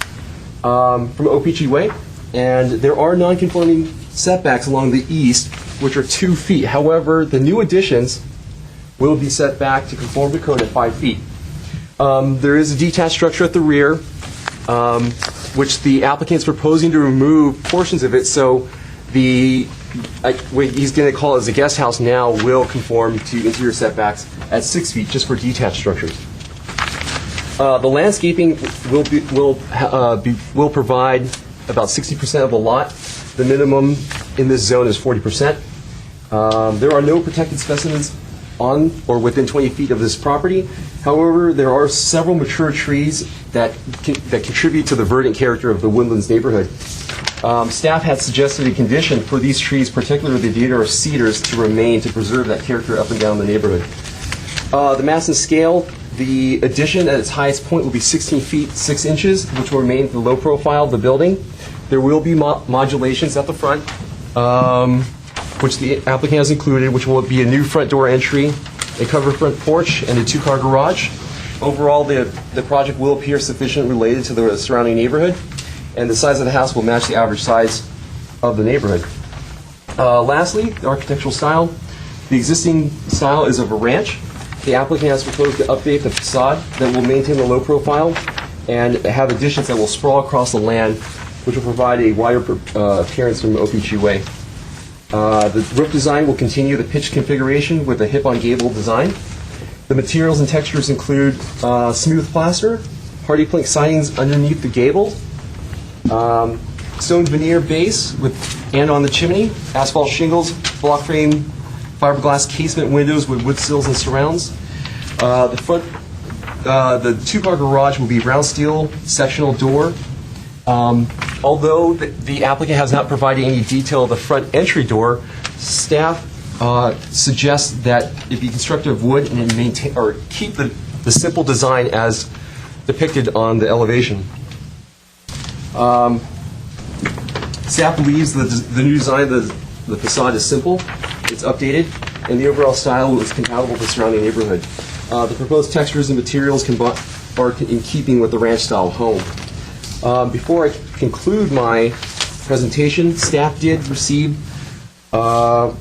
from OPG Way. And there are non-conforming setbacks along the east, which are 2 feet. However, the new additions will be set back to conform to code at 5 feet. There is a detached structure at the rear, which the applicant is proposing to remove portions of it, so what he's going to call it as a guest house now will conform to interior setbacks at 6 feet just for detached structures. The landscaping will provide about 60% of the lot. The minimum in this zone is 40%. There are no protected specimens on or within 20 feet of this property. However, there are several mature trees that contribute to the verdant character of the Woodlands neighborhood. Staff had suggested a condition for these trees, particularly the deodar cedars, to remain to preserve that character up and down the neighborhood. The mass and scale, the addition at its highest point will be 16 feet 6 inches, which will remain the low profile of the building. There will be modulations at the front, which the applicant has included, which will be a new front door entry, a covered front porch, and a 2-car garage. Overall, the project will appear sufficiently related to the surrounding neighborhood, and the size of the house will match the average size of the neighborhood. Lastly, the architectural style. The existing style is of a ranch. The applicant has proposed to update the facade that will maintain the low profile and have additions that will sprawl across the land, which will provide a wider appearance from OPG Way. The roof design will continue the pitch configuration with a hip-on gable design. The materials and textures include smooth plaster, hardy plank sidings underneath the gable, stone veneer base and on the chimney, asphalt shingles, block frame, fiberglass casement windows with wood sills and surrounds. The 2-car garage will be round steel sectional door. Although the applicant has not provided any detail of the front entry door, staff suggests that it be constructed of wood and maintain or keep the simple design as depicted on the elevation. Staff believes the new design of the facade is simple, it's updated, and the overall style is compatible with the surrounding neighborhood. The proposed textures and materials are in keeping with the ranch-style home. Before I conclude my presentation, staff did receive 4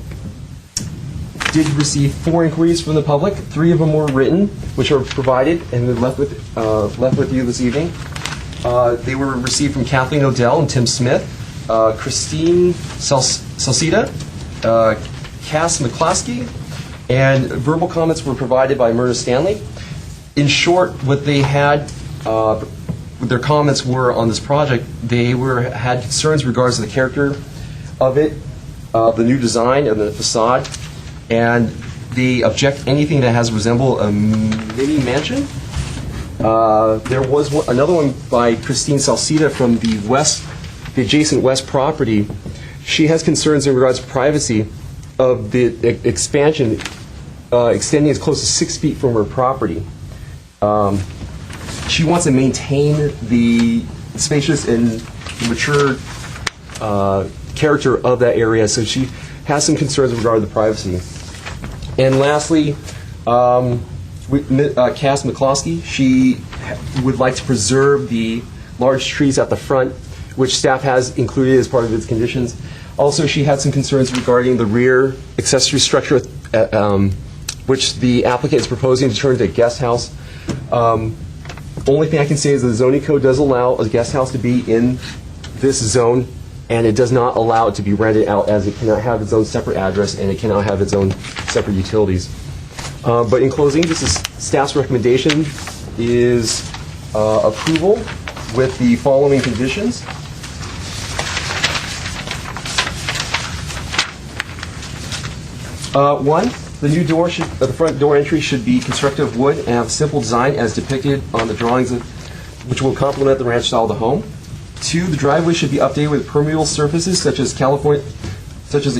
inquiries from the public. 3 of them were written, which are provided and left with you this evening. They were received from Kathleen Odell and Tim Smith, Christine Salcida, Cass McCloskey, and verbal comments were provided by Myrna Stanley. In short, what they had, their comments were on this project, they had concerns regards to the character of it, the new design of the facade, and they object anything that has resembled a mini mansion. There was another one by Christine Salcida from the adjacent west property. She has concerns in regards to privacy of the expansion extending as close as 6 feet from her property. She wants to maintain the spacious and mature character of that area, so she has some concerns regarding the privacy. And lastly, Cass McCloskey, she would like to preserve the large trees at the front, which staff has included as part of its conditions. Also, she had some concerns regarding the rear accessory structure, which the applicant is proposing to turn into a guest house. Only thing I can say is the zoning code does allow a guest house to be in this zone, and it does not allow it to be rented out, as it cannot have its own separate address and it cannot have its own separate utilities. But in closing, this is staff's recommendation is approval with the following conditions. One, the new door the front door entry should be constructed of wood and have a simple design as depicted on the drawings, which will complement the ranch style of the home. Two, the driveway should be updated with permeable surfaces such as the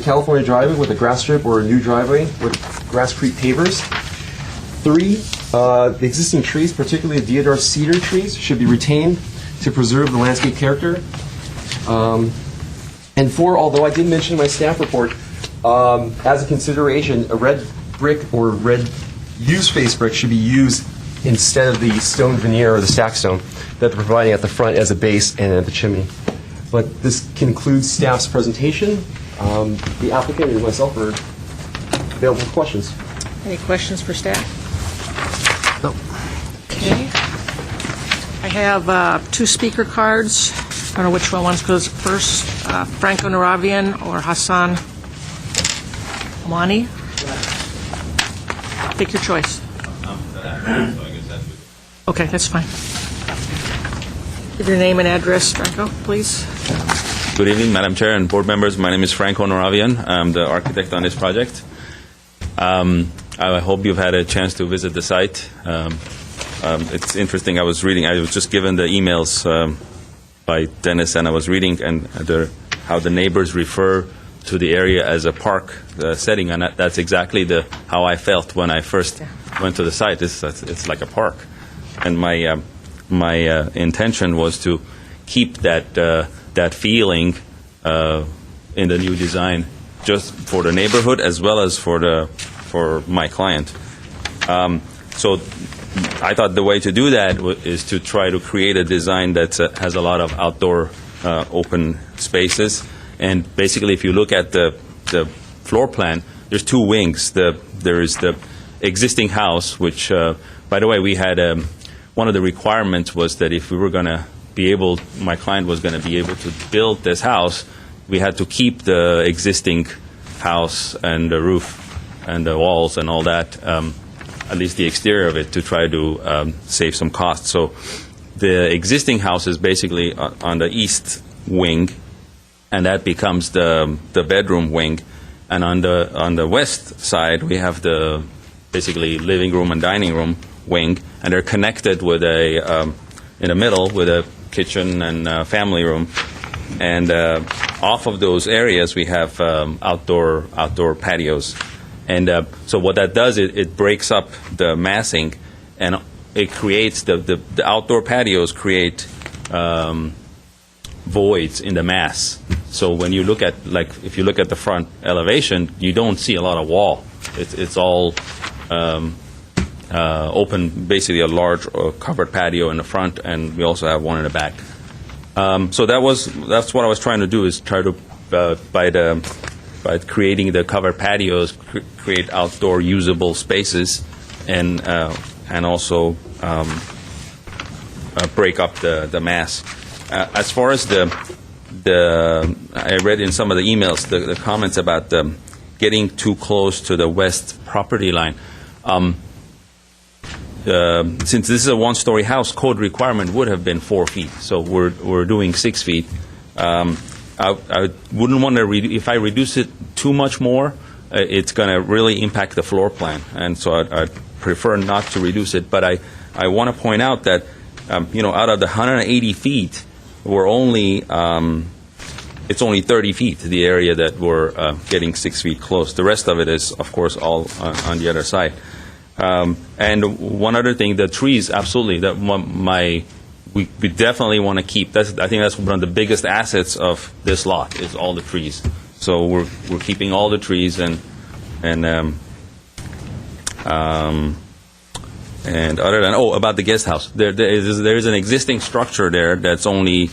California driveway with a grass strip or a new driveway with grass creek pavers. Three, the existing trees, particularly the deodar cedar trees, should be retained to preserve the landscape character. And four, although I did mention in my staff report, as a consideration, a red brick or red used face brick should be used instead of the stone veneer or the stack stone that they're providing at the front as a base and at the chimney. But this concludes staff's presentation. The applicant and myself are available for questions. Any questions for staff? No. Okay. I have 2 speaker cards. I don't know which one goes first. Franco Naravian or Hassan Amani. Pick your choice. Okay, that's fine. Give your name and address, Franco, please. Good evening, Madam Chair and board members. My name is Franco Naravian. I'm the architect on this project. I hope you've had a chance to visit the site. It's interesting. I was just given the emails by Dennis, and I was reading how the neighbors refer to the area as a park setting, and that's exactly how I felt when I first went to the site. It's like a park, and my intention was to keep that feeling in the new design, just for the neighborhood as well as for my client. So I thought the way to do that is to try to create a design that has a lot of outdoor open spaces. And basically, if you look at the floor plan, there's 2 wings. There is the existing house, which, by the way, we had one of the requirements was that if we were going to my client was going to be able to build this house, we had to keep the existing house and the roof and the walls and all that, at least the exterior of it, to try to save some costs. So the existing house is basically on the east wing, and that becomes the bedroom wing. And on the west side, we have the basically living room and dining room wing, and they're connected with in the middle with a kitchen and family room. And off of those areas, we have outdoor patios. And so what that does, it breaks up the massing, and it creates the outdoor patios create voids in the mass. So when you look at, if you look at the front elevation, you don't see a lot of wall. It's all open, basically a large covered patio in the front, and we also have one in the back. So that's what I was trying to do, is try to by creating the covered patios, create outdoor usable spaces, and also break up the mass. As far as I read in some of the emails the comments about getting too close to the west property line. Since this is a one-story house, code requirement would have been 4 feet. So we're doing 6 feet. I wouldn't want to if I reduce it too much more, it's going to really impact the floor plan, and so I'd prefer not to reduce it. But I want to point out that out of the 180 feet, we're only it's only 30 feet the area that we're getting 6 feet close. The rest of it is, of course, all on the other side. And one other thing, the trees, absolutely. We definitely want to keep. I think that's one of the biggest assets of this lot is all the trees. So we're keeping all the trees and other than about the guest house, there is an existing structure there that's only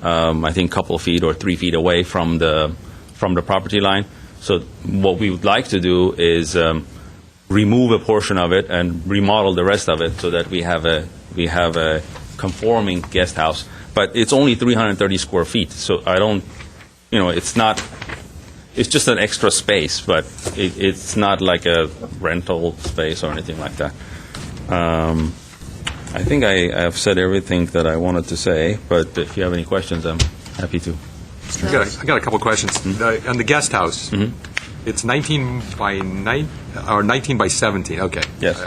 I think a couple of feet or 3 feet away from the property line. So what we would like to do is remove a portion of it and remodel the rest of it so that we have a conforming guest house. But it's only 330 square feet, so I don't, it's not. It's just an extra space, but it's not like a rental space or anything like that. I think I have said everything that I wanted to say, but if you have any questions, I'm happy to. I got a couple questions. On the guest house, It's 19 by 9, or 19 by 17, okay. Yes,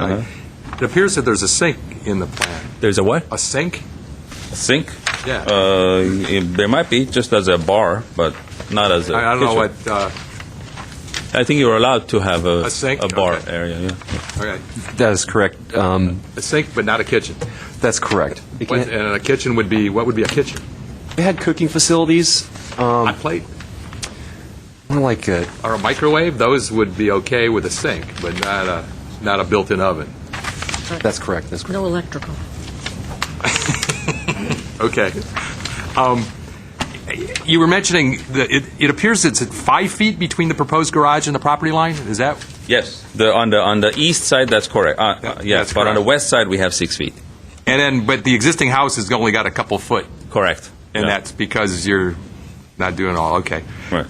It appears that there's a sink in the plan. There's a what? A sink? A sink? Yeah. There might be, just as a bar, but not as a I don't know kitchen. what, I think you're allowed to have A sink? a bar Okay. area, yeah. okay, That is correct. a sink, but not a kitchen. That's correct. And a kitchen would be, what would be a kitchen? It had cooking facilities, Hot plate? like a Or a microwave? Those would be okay with a sink, but not a built-in oven. That's correct. That's correct. No electrical. Okay. You were mentioning that it appears it's at 5 feet between the proposed garage and the property line? Is that? Yes, on the east side, that's correct. Yes, that's but on the correct. west side, we have 6 feet. And then, but the existing house has only got a couple foot, Correct. and Yeah. that's because you're not doing all, okay. Right.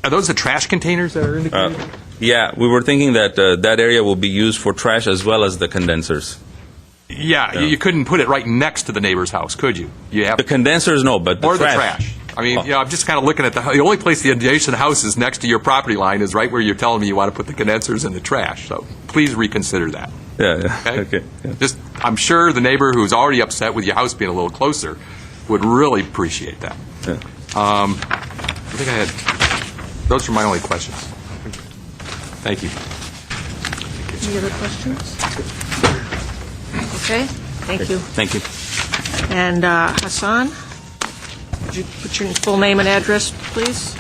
Are those the trash containers that are indicated? Yeah, we were thinking that that area will be used for trash as well as the condensers. Yeah, you couldn't put it right next to the neighbor's house, could you? You have, The condensers, no, but the or trash. the trash. I mean, Oh. you know, I'm just kind of looking at the only place the adjacent house is next to your property line is right where you're telling me you want to put the condensers and the trash. So please reconsider that. Yeah, yeah. Okay? Okay. Yeah. Just, I'm sure the neighbor who's already upset with your house being a little closer would really appreciate that. Yeah. I think I had, those are my only questions. Thank you. Any other questions? Okay, thank you. Thank you. And Hassan, would you put your full name and address, please?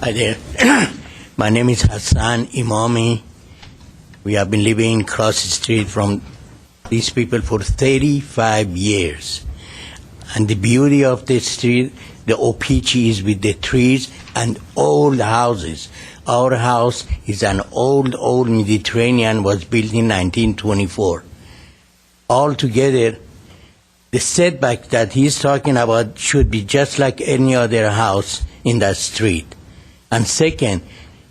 Hi there. My name is Hassan Imami. We have been living across the street from these people for 35 years. And the beauty of the street, the Opeachy is with the trees and old houses. Our house is an old Mediterranean, was built in 1924. Altogether, the setback that he's talking about should be just like any other house in that street. And second,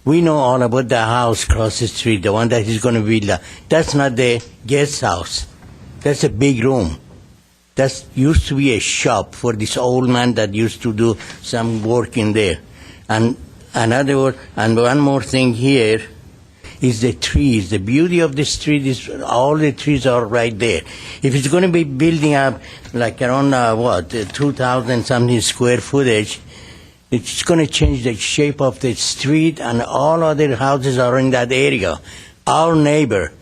we know all about the house across the street, the one that he's going to build. That's not the guest house. That's a big room. That used to be a shop for this old man that used to do some work in there. And one more thing here is the trees. The beauty of the street is all the trees are right there. If it's going to be building up like around 2,000 something square footage, it's going to change the shape of the street, and all other houses are in that area. Our neighbor,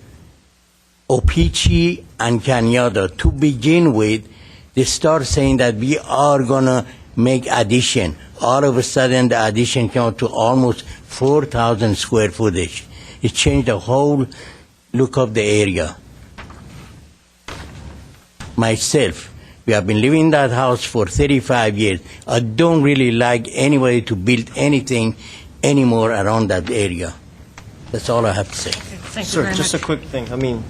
Opeachy and Cañada, to begin with, they start saying that we are going to make addition. All of a sudden, the addition came out to almost 4,000 square footage. It changed the whole look of the area. Myself, we have been living in that house for 35 years. I don't really like anybody to build anything anymore around that area. That's all I have to say. Thank you Sir, very just much. a quick thing. I mean,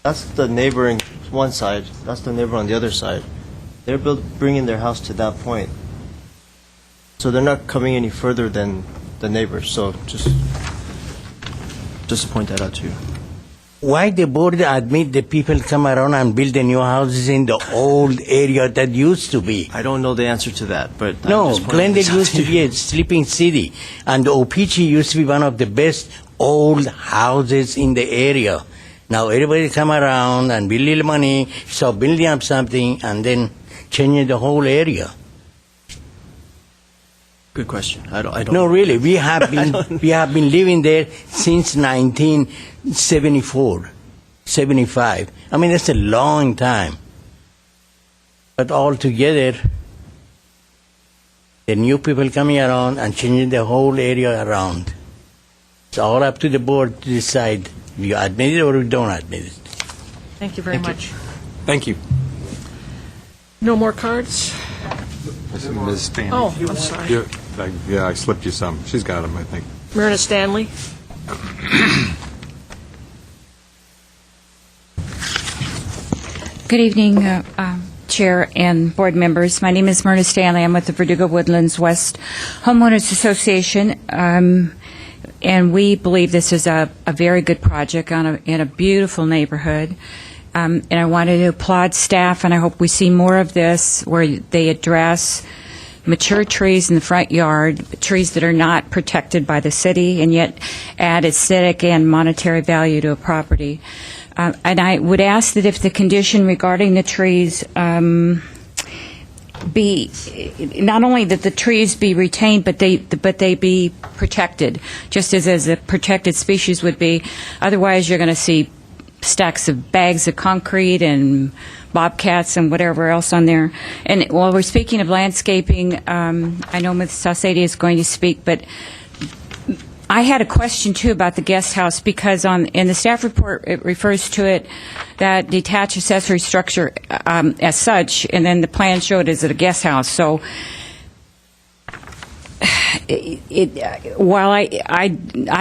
that's the neighboring one side. That's the neighbor on the other side. They're bringing their house to that point. So they're not coming any further than the neighbors. So just to point that out to you. Why the board admit the people come around and build the new houses in the old area that used to be? I don't know the answer to that, but I'm No, just pointing Glendale this out used to you. be a sleeping city, and Opeachy used to be one of the best old houses in the area. Now everybody come around and build little money, so building up something, and then changing the whole area. Good question. I don't. No, really, we have been living there since 1974, 75. I mean, that's a long time. But altogether, the new people coming around and changing the whole area around. It's all up to the board to decide if you admit it or you don't admit it. Thank you very much. Thank you. No more cards? Ms. Stanley. Oh, I'm sorry. Yeah, I slipped you some. She's got them, I think. Myrna Stanley? Good evening, Chair and board members. My name is Myrna Stanley. I'm with the Verdugo Woodlands West Homeowners Association, and we believe this is a very good project in a beautiful neighborhood. And I wanted to applaud staff, and I hope we see more of this, where they address mature trees in the front yard, trees that are not protected by the city, and yet add aesthetic and monetary value to a property. And I would ask that if the condition regarding the trees be not only that the trees be retained, but they be protected, just as a protected species would be. Otherwise, you're going to see stacks of bags of concrete and bobcats and whatever else on there. And while we're speaking of landscaping, I know Ms. Saucedo is going to speak, but I had a question too about the guest house, because in the staff report it refers to it that detached accessory structure as such, and then the plan showed it as a guest house. So while I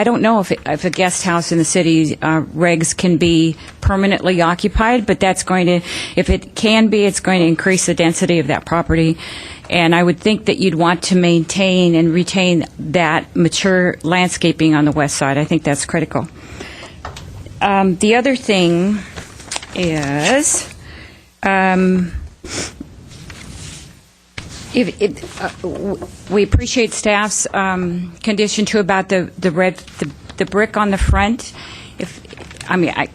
don't know if a guest house in the city regs can be permanently occupied, but that's going to, if it can be, it's going to increase the density of that property. And I would think that you'd want to maintain and retain that mature landscaping on the west side. I think that's critical. The other thing is, we appreciate staff's condition too about the brick on the front.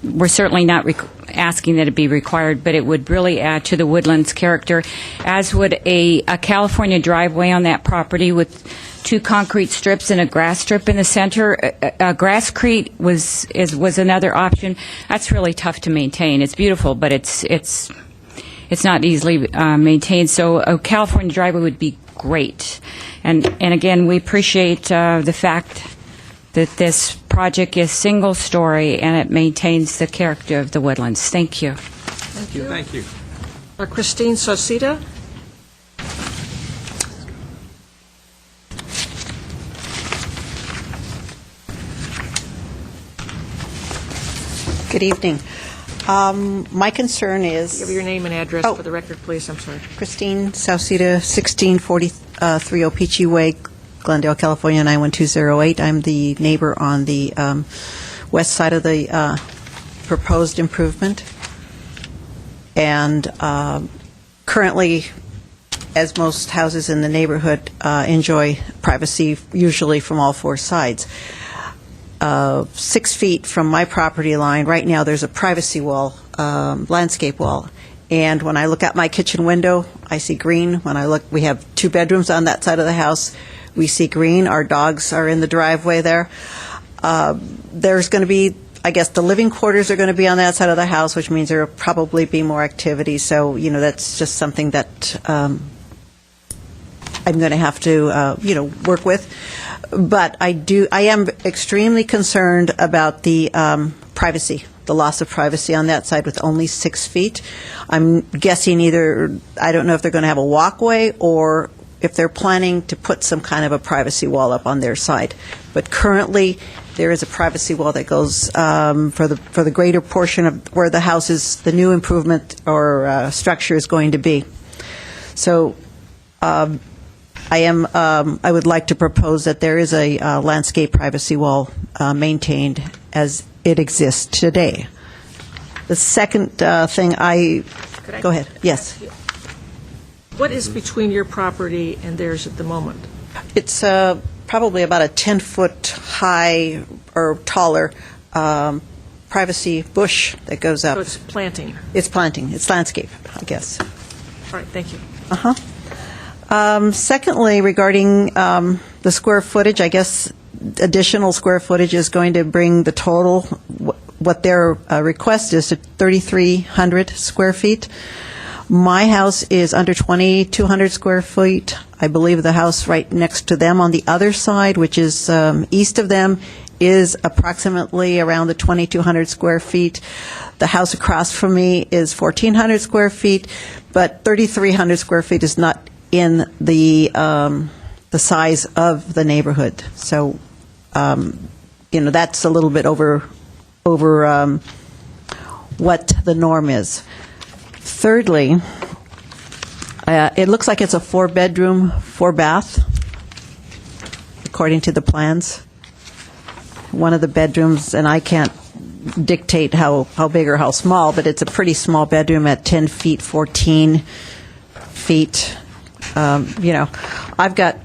We're certainly not asking that it be required, but it would really add to the woodlands character, as would a California driveway on that property with 2 concrete strips and a grass strip in the center. Grasscrete was another option. That's really tough to maintain. It's beautiful, but it's not easily maintained. So a California driveway would be great. And again, we appreciate the fact that this project is single-story and it maintains the character of the woodlands. Thank you. Thank you. Thank you. Christine Saucedo? Good evening. My concern is... Give your name and address for the record, please. I'm sorry. Christine Saucedo, 1643 Opeachy Way, Glendale, California, 91208. I'm the neighbor on the west side of the proposed improvement. And currently, as most houses in the neighborhood enjoy privacy, usually from all 4 sides. 6 feet from my property line, right now there's a privacy wall, landscape wall. And when I look out my kitchen window, I see green. When I look, we have 2 bedrooms on that side of the house. We see green. Our dogs are in the driveway there. There's going to be, I guess, the living quarters are going to be on that side of the house, which means there will probably be more activity. So, that's just something that I'm going to have to, work with. But I am extremely concerned about the privacy, the loss of privacy on that side with only 6 feet. I'm guessing I don't know if they're going to have a walkway or if they're planning to put some kind of a privacy wall up on their side. But currently, there is a privacy wall that goes for the greater portion of where the house is, the new improvement or structure is going to be. So I would like to propose that there is a landscape privacy wall maintained as it exists today. The second thing go ahead. Yes. What is between your property and theirs at the moment? It's probably about a 10-foot high or taller privacy bush that goes up. So it's planting. It's planting. It's landscape, I guess. All right. Thank you. Secondly, regarding the square footage, I guess additional square footage is going to bring the total, what their request is, to 3,300 square feet. My house is under 2,200 square feet. I believe the house right next to them on the other side, which is east of them, is approximately around the 2,200 square feet. The house across from me is 1,400 square feet, but 3,300 square feet is not in the size of the neighborhood. So, that's a little bit over what the norm is. Thirdly, it looks like it's a 4-bedroom, 4-bath, according to the plans. One of the bedrooms, and I can't dictate how big or how small, but it's a pretty small bedroom at 10 feet, 14 feet. I've got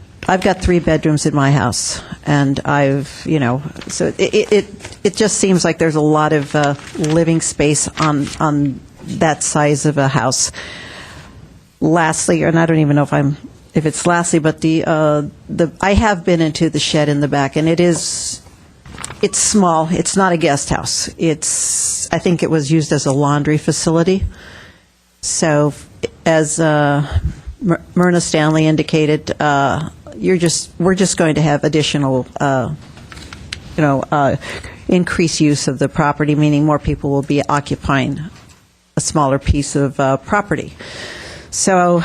3 bedrooms in my house, and so it just seems like there's a lot of living space on that size of a house. Lastly, and I don't even know if it's lastly, but I have been into the shed in the back, and it's small. It's not a guest house. I think it was used as a laundry facility. So, as Myrna Stanley indicated, we're just going to have additional, increased use of the property, meaning more people will be occupying a smaller piece of property. So,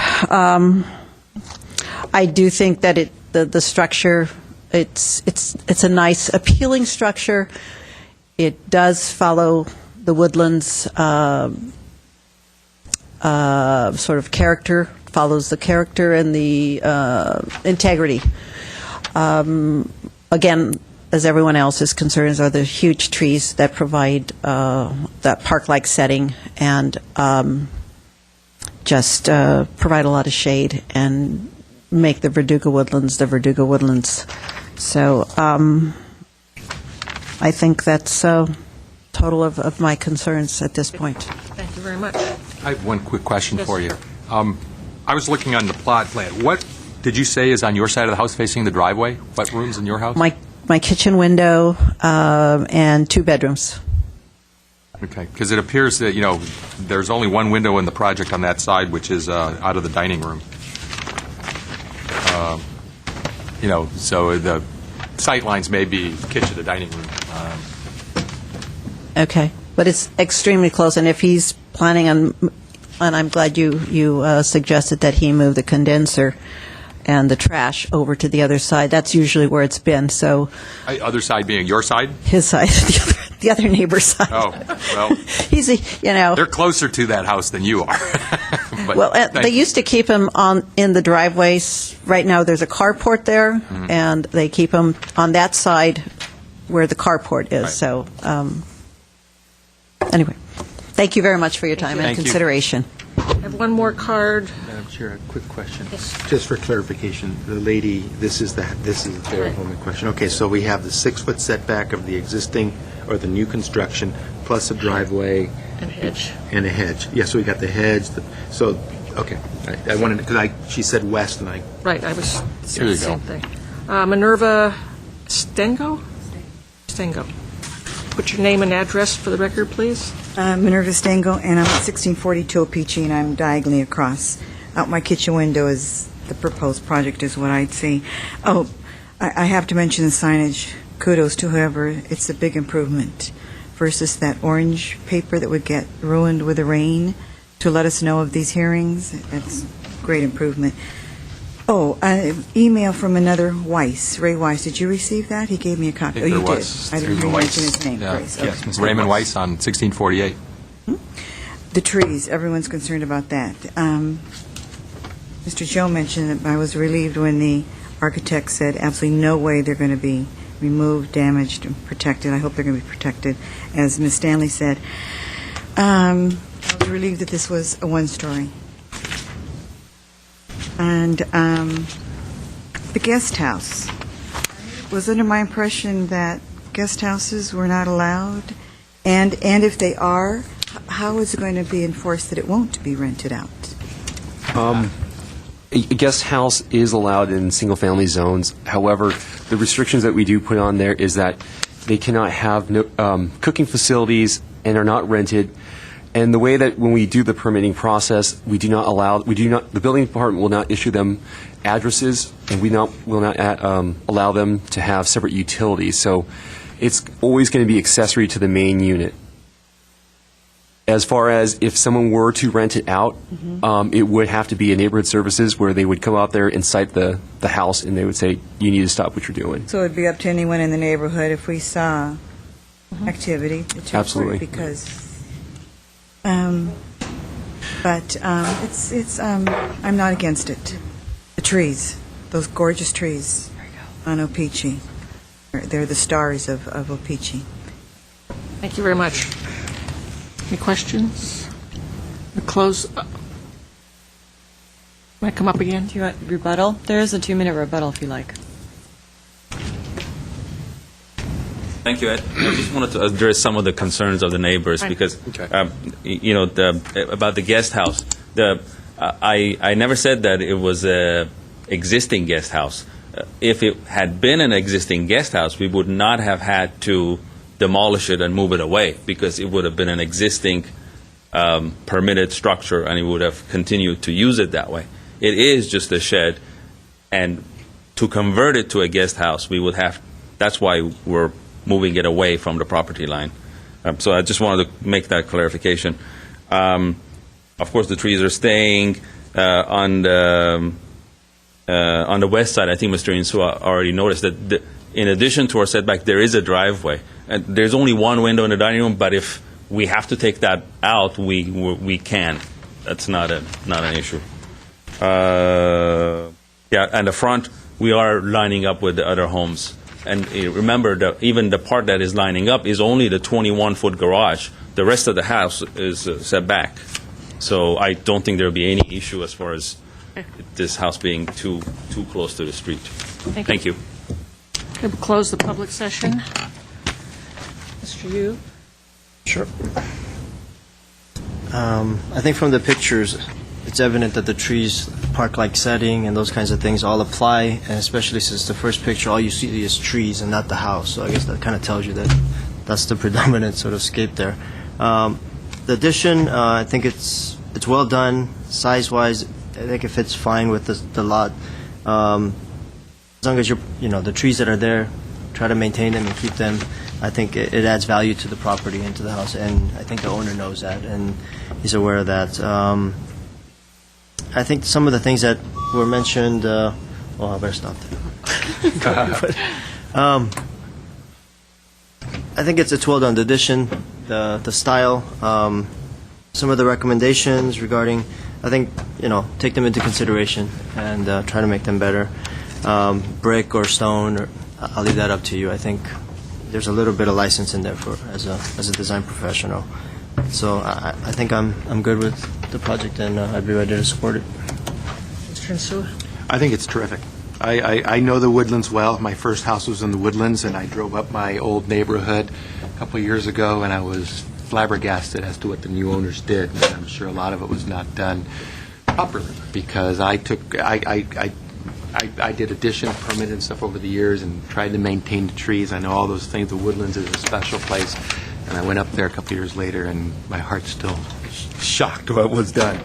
I do think that the structure, it's a nice, appealing structure. It does follow the Woodlands sort of character, follows the character and the integrity. Again, as everyone else is concerned, are the huge trees that provide that park-like setting and just provide a lot of shade and make the Verdugo Woodlands the Verdugo Woodlands. So I think that's a total of my concerns at this point. Thank you very much. I have one quick question for you. I was looking on the plot plan. What did you say is on your side of the house facing the driveway? What rooms in your house? My kitchen window and 2 bedrooms. Okay, because it appears that, there's only one window in the project on that side, which is out of the dining room. So the sight lines may be kitchen to dining room. Okay, but it's extremely close, and if he's planning on, and I'm glad you suggested that he move the condenser and the trash over to the other side. That's usually where it's been, so... Other side being your side? His side, the other neighbor's side. Oh, well... They're closer to that house than you are. But they used to keep him in the driveways. Right now, there's a carport there, and they keep him on that side where the carport is. Right. So, anyway, thank you very much for your time and consideration. I have one more card. Madam Chair, a quick question. Just for clarification, the lady, this is the very only question. Okay, so we have the 6-foot setback of the existing or the new construction plus a driveway And hedge. And a hedge. Yeah, so we got the hedge. Okay. I wanted to, because she said west, and I. Right, I was Here you same go. thing. Minerva Stengo. Put your name and address for the record, please. Minerva Stengo, and I'm at 1642 Opeachy, and I'm diagonally across. Out my kitchen window is the proposed project, is what I'd see. Oh, I have to mention the signage. Kudos to whoever. It's a big improvement versus that orange paper that would get ruined with the rain to let us know of these hearings. That's great improvement. Oh, an email from another Weiss, Ray Weiss. Did you receive that? He gave me a copy. Oh, you did. I didn't even mention his name. Yeah. Grace. Yes, Okay. Raymond Weiss on 1648. The trees, everyone's concerned about that. Mr. Joe mentioned that I was relieved when the architect said absolutely no way they're going to be removed, damaged, and protected. I hope they're going to be protected, as Ms. Stanley said. I was relieved that this was a one-story. And the guest house was under my impression that guest houses were not allowed, and if they are, how is it going to be enforced that it won't be rented out? A guest house is allowed in single-family zones. However, the restrictions that we do put on there is that they cannot have cooking facilities and are not rented. And the way that when we do the permitting process, the building department will not issue them addresses, and will not allow them to have separate utilities. So it's always going to be accessory to the main unit. As far as if someone were to rent it out, it would have to be a neighborhood services where they would come out there and cite the house, and they would say, you need to stop what you're doing. So it would be up to anyone in the neighborhood if we saw activity to report, Absolutely. because, I'm not against it. The trees, those gorgeous trees on Opeachy, they're the stars of Opeachy. Thank you very much. Any questions? We close. Might come up again? Do you want rebuttal? There is a 2-minute rebuttal if you like. Thank you, Ed. I just wanted to address some of the concerns of the neighbors because, about the guest house. I never said that it was a existing guest house. If it had been an existing guest house, we would not have had to demolish it and move it away because it would have been an existing permitted structure and it would have continued to use it that way. It is just a shed, and to convert it to a guest house, we would have. That's why we're moving it away from the property line. So I just wanted to make that clarification. Of course, the trees are staying on the west side. I think Mr. Insua already noticed that in addition to our setback, there is a driveway. And there's only one window in the dining room, but if we have to take that out, we can. That's not an issue. And the front, we are lining up with the other homes. And remember, even the part that is lining up is only the 21-foot garage. The rest of the house is set back. So I don't think there will be any issue as far as this house being too close to the street. Thank you. Okay, we'll close the public session. Mr. Yu? Sure. I think from the pictures, it's evident that the trees, park-like setting, and those kinds of things all apply, and especially since the first picture, all you see is trees and not the house. So I guess that kind of tells you that that's the predominant sort of scape there. The addition, I think it's well done. Size-wise, I think it fits fine with the lot. As long as the trees that are there, try to maintain them and keep them. I think it adds value to the property and to the house, and I think the owner knows that, and he's aware of that. I think some of the things that were mentioned, I better stop there. I think it's well done. The addition, the style, some of the recommendations regarding, I think, take them into consideration and try to make them better. Brick or stone, I'll leave that up to you. I think there's a little bit of license in there as a design professional. So I think I'm good with the project, and I'd be ready to support it. Mr. Insua? I think it's terrific. I know the Woodlands well. My first house was in the Woodlands, and I drove up my old neighborhood a couple of years ago, and I was flabbergasted as to what the new owners did. And I'm sure a lot of it was not done properly because I did addition permit and stuff over the years and tried to maintain the trees. I know all those things. The Woodlands is a special place. And I went up there a couple years later, and my heart's still shocked what was done.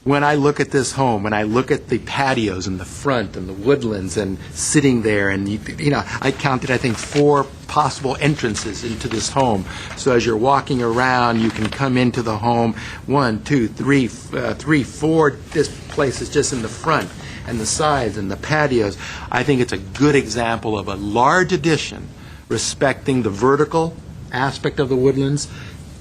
When I look at this home, when I look at the patios in the front and the Woodlands and sitting there, and I counted, I think, 4 possible entrances into this home. So as you're walking around, you can come into the home 1, 2, 3, 4. This place is just in the front and the sides and the patios. I think it's a good example of a large addition respecting the vertical aspect of the Woodlands,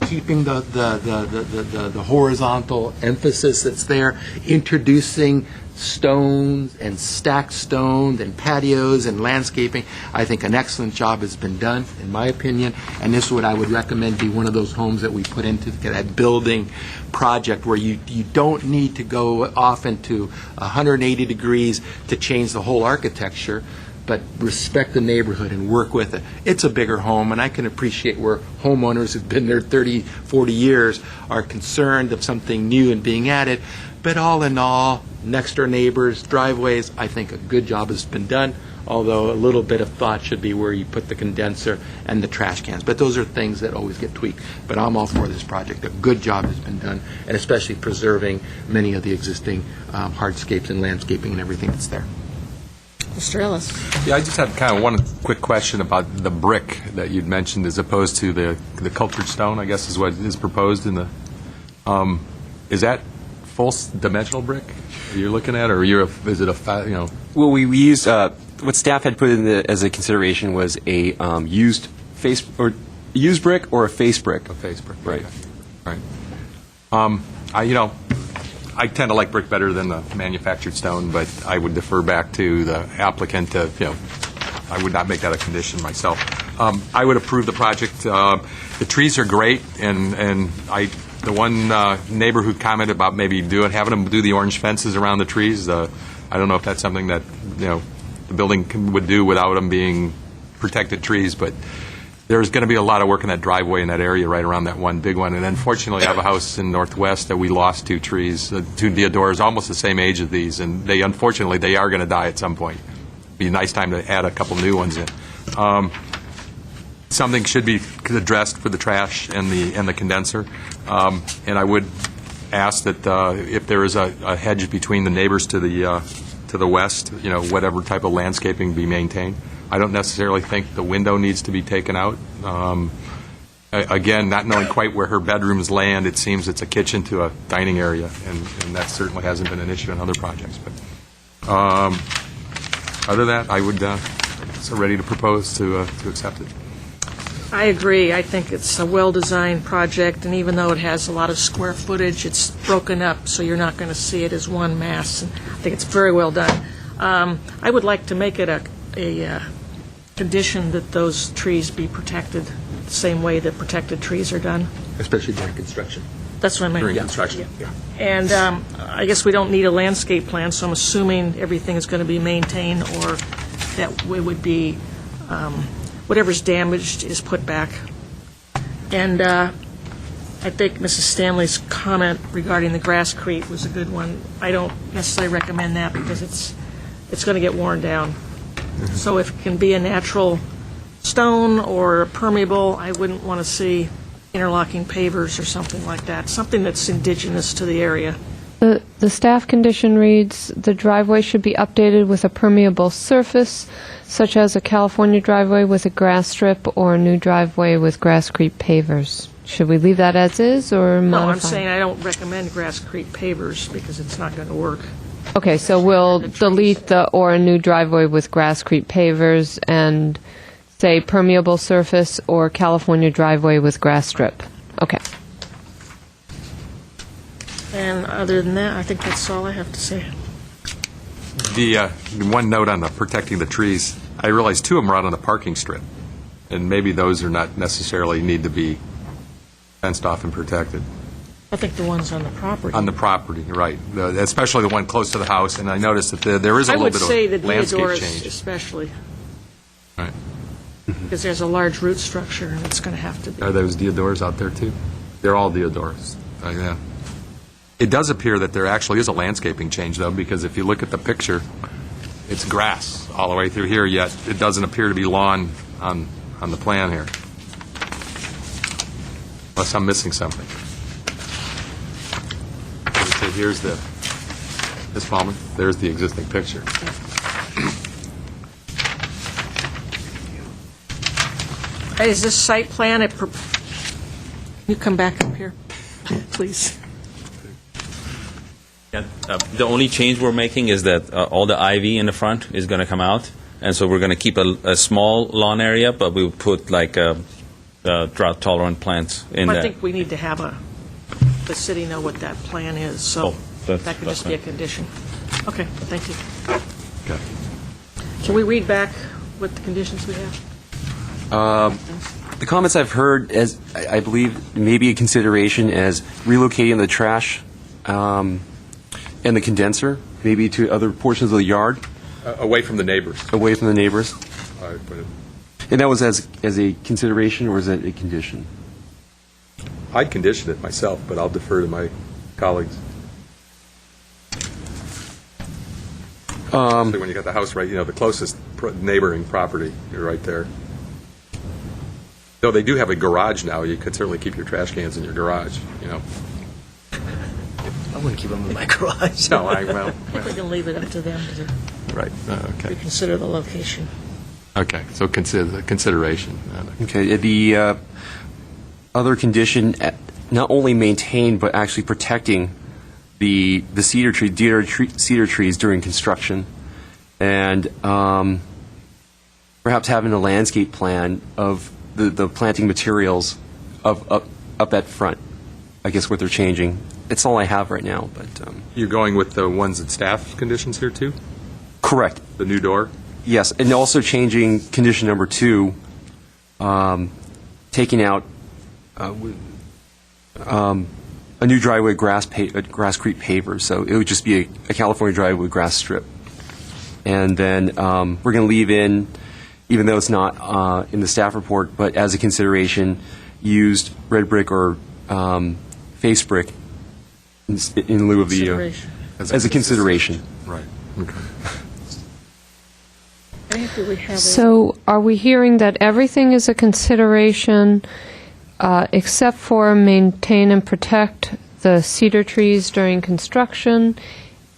keeping the horizontal emphasis that's there, introducing stones and stacked stones and patios and landscaping. I think an excellent job has been done, in my opinion, and this is what I would recommend be one of those homes that we put into that building project where you don't need to go off into 180 degrees to change the whole architecture, but respect the neighborhood and work with it. It's a bigger home, and I can appreciate where homeowners who've been there 30, 40 years are concerned of something new and being added. But all in all, next-door neighbors, driveways, I think a good job has been done, although a little bit of thought should be where you put the condenser and the trash cans. But those are things that always get tweaked. But I'm all for this project. A good job has been done, and especially preserving many of the existing hardscapes and landscaping and everything that's there. Mr. Ellis? Yeah, I just had kind of one quick question about the brick that you'd mentioned as opposed to the cultured stone, I guess is what is proposed in the, is that full dimensional brick you're looking at, or is it a, Well, we used, what staff had put in as a consideration was a used brick or a face brick. A face brick. Right. Right. I tend to like brick better than the manufactured stone, but I would defer back to the applicant to, I would not make that a condition myself. I would approve the project. The trees are great, and the one neighbor who commented about maybe having them do the orange fences around the trees, I don't know if that's something that, the building would do without them being protected trees, but there's going to be a lot of work in that driveway in that area right around that one big one. And unfortunately, I have a house in Northwest that we lost two trees, two deodars, almost the same age as these, and unfortunately, they are going to die at some point. It'd be a nice time to add a couple new ones in. Something should be addressed for the trash and the condenser. And I would ask that if there is a hedge between the neighbors to the west, whatever type of landscaping be maintained. I don't necessarily think the window needs to be taken out. Again, not knowing quite where her bedrooms land, it seems it's a kitchen to a dining area, and that certainly hasn't been an issue in other projects. But other than that, I would ready to propose to accept it. I agree. I think it's a well-designed project, and even though it has a lot of square footage, it's broken up, so you're not going to see it as one mass. And I think it's very well done. I would like to make it a condition that those trees be protected the same way that protected trees are done. Especially during construction. That's what I meant. During construction, yeah. And I guess we don't need a landscape plan, so I'm assuming everything is going to be maintained, or that it would be whatever's damaged is put back. And I think Mrs. Stanley's comment regarding the grasscrete was a good one. I don't necessarily recommend that because it's going to get worn down. So if it can be a natural stone or permeable, I wouldn't want to see interlocking pavers or something like that, something that's indigenous to the area. The staff condition reads, the driveway should be updated with a permeable surface, such as a California driveway with a grass strip or a new driveway with grasscrete pavers. Should we leave that as is or modify? No, I'm saying I don't recommend grasscrete pavers because it's not going to work. Okay, so we'll delete the or a new driveway with grasscrete pavers and say permeable surface or California driveway with grass strip. Okay. And other than that, I think that's all I have to say. The one note on the protecting the trees, I realize two of them are out on the parking strip, and maybe those are not necessarily need to be fenced off and protected. I think the ones on the property. On the property, right. Especially the one close to the house, and I noticed that there is a little bit of landscape change. I would say the deodoras especially. Right. Because there's a large root structure, and it's going to have to be. Are those deodoras out there, too? They're all deodoras. Yeah. It does appear that there actually is a landscaping change, though, because if you look at the picture, it's grass all the way through here, yet it doesn't appear to be lawn on the plan here. Unless I'm missing something. So here's this moment. There's the existing picture. Is this site plan, you come back up here, please. Yeah, the only change we're making is that all the ivy in the front is going to come out, and so we're going to keep a small lawn area, but we'll put like drought-tolerant plants in there. I think we need to have the city know what that plan is, so that could just be a condition. Okay, thank you. Okay. Can we read back what the conditions we have? The comments I've heard, as I believe, maybe a consideration as relocating the trash and the condenser, maybe to other portions of the yard. Away from the neighbors. Away from the neighbors. I put it. And that was as a consideration, or is that a condition? I'd condition it myself, but I'll defer to my colleagues. Especially when you got the house right, the closest neighboring property, you're right there. Though they do have a garage now, you could certainly keep your trash cans in your garage, I wouldn't keep them in my garage. No, I think we can leave it up to them to right, okay. reconsider the location. Okay, so consideration. Okay, the other condition, not only maintain but actually protecting the cedar trees during construction, and perhaps having a landscape plan of the planting materials up at front. I guess what they're changing. It's all I have right now, but You're going with the ones that staff conditions here too? Correct. The new door? Yes, and also changing condition number 2 taking out a new driveway grasscrete pavers. So it would just be a California driveway grass strip. And then we're going to leave in, even though it's not in the staff report, but as a consideration, used red brick or face brick in lieu of the Consideration. as a consideration. Right. Okay. Do we have So are we hearing that everything is a consideration except for maintain and protect the cedar trees during construction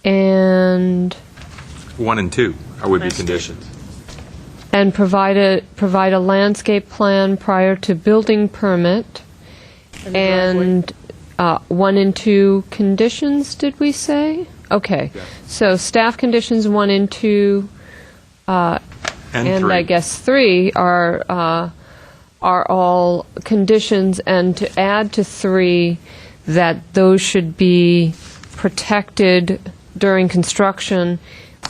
and 1 and 2 would be Landscape. conditions. provide a landscape plan prior to building permit and 1 and 2 conditions, did we say? Okay. Yeah. So staff conditions 1 and 2 And and 3. I guess 3 are all conditions, and to add to 3 that those should be protected during construction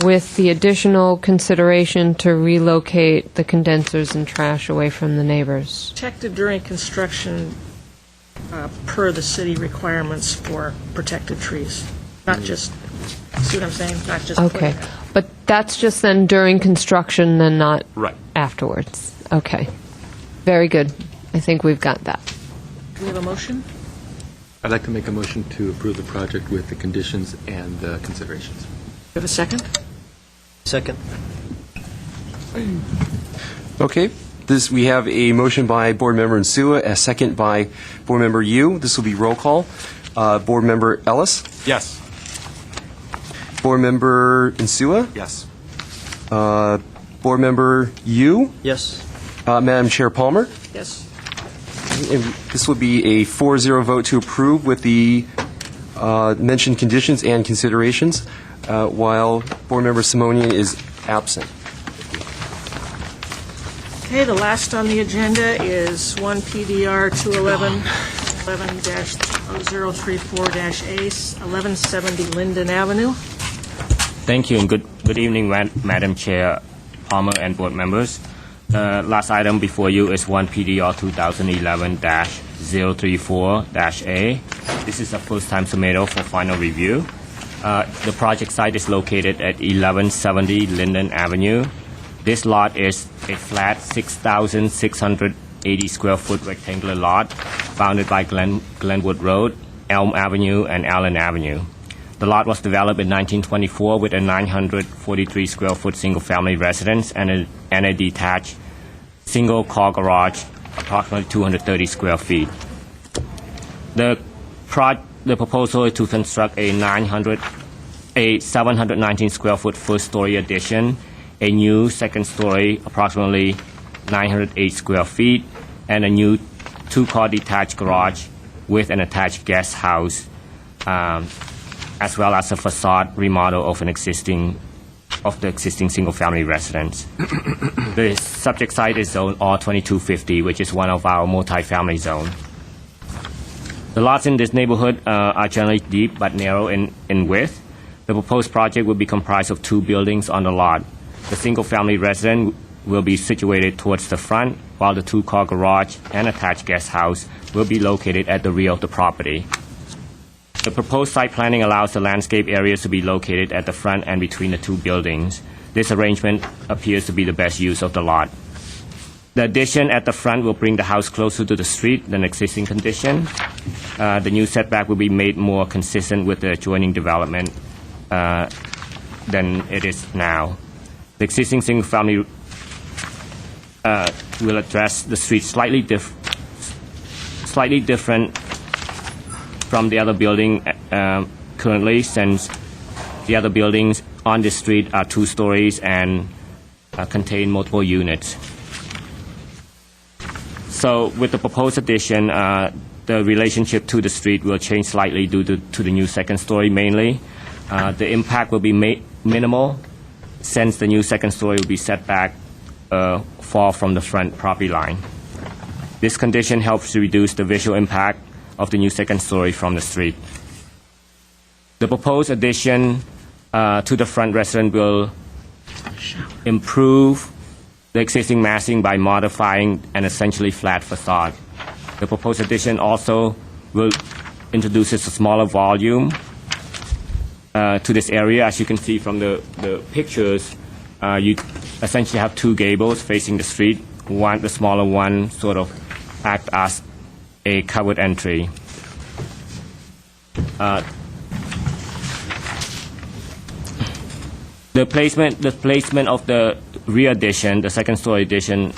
with the additional consideration to relocate the condensers and trash away from the neighbors. protected during construction per the city requirements for protected trees? Not just, see what I'm saying? Not just Okay, putting it. but that's just then during construction and not Right. afterwards. Okay, very good. I think we've got that. Do we have a motion? I'd like to make a motion to approve the project with the conditions and the considerations. Do we have a second? Second. Okay. We have a motion by Board Member Insua, a second by Board Member Yu. This will be roll call. Board Member Ellis, Yes. Board Member Insua, Yes. Board Member Yu, Yes. Madam Chair Palmer. Yes. And this will be a 4-0 vote to approve with the mentioned conditions and considerations, while Board Member Simonian is absent. Okay, the last on the agenda is 1 PDR 211-11-0034-ACE, 1170 Linden Avenue. Thank you and good evening, Madam Chair, Palmer, and board members. The last item before you is 1 PDR 2011-034-A. This is a first-time submittal for final review. The project site is located at 1170 Linden Avenue. This lot is a flat 6,680 square foot rectangular lot bounded by Glenwood Road, Elm Avenue, and Allen Avenue. The lot was developed in 1924 with a 943 square foot single-family residence and a detached single-car garage, approximately 230 square feet. The proposal is to construct a 719 square foot first-story addition, a new second story, approximately 908 square feet, and a new two-car detached garage with an attached guest house, as well as a facade remodel of the existing single-family residence. The subject site is zone R2250, which is one of our multi-family zone. The lots in this neighborhood are generally deep but narrow in width. The proposed project will be comprised of 2 buildings on the lot. The single-family residence will be situated towards the front, while the two-car garage and attached guest house will be located at the rear of the property. The proposed site planning allows the landscape areas to be located at the front and between the 2 buildings. This arrangement appears to be the best use of the lot. The addition at the front will bring the house closer to the street than existing condition. The new setback will be made more consistent with the adjoining development than it is now. The existing single-family will address the street slightly different from the other building currently, since the other buildings on the street are 2 stories and contain multiple units. So with the proposed addition, the relationship to the street will change slightly due to the new second story mainly. The impact will be minimal, since the new second story will be set back far from the front property line. This condition helps to reduce the visual impact of the new second story from the street. The proposed addition to the front residence will improve the existing massing by modifying an essentially flat facade. The proposed addition also will introduces a smaller volume to this area. As you can see from the pictures, you essentially have two gables facing the street. One, the smaller one, sort of act as a covered entry. The placement of the rear addition, the second story addition,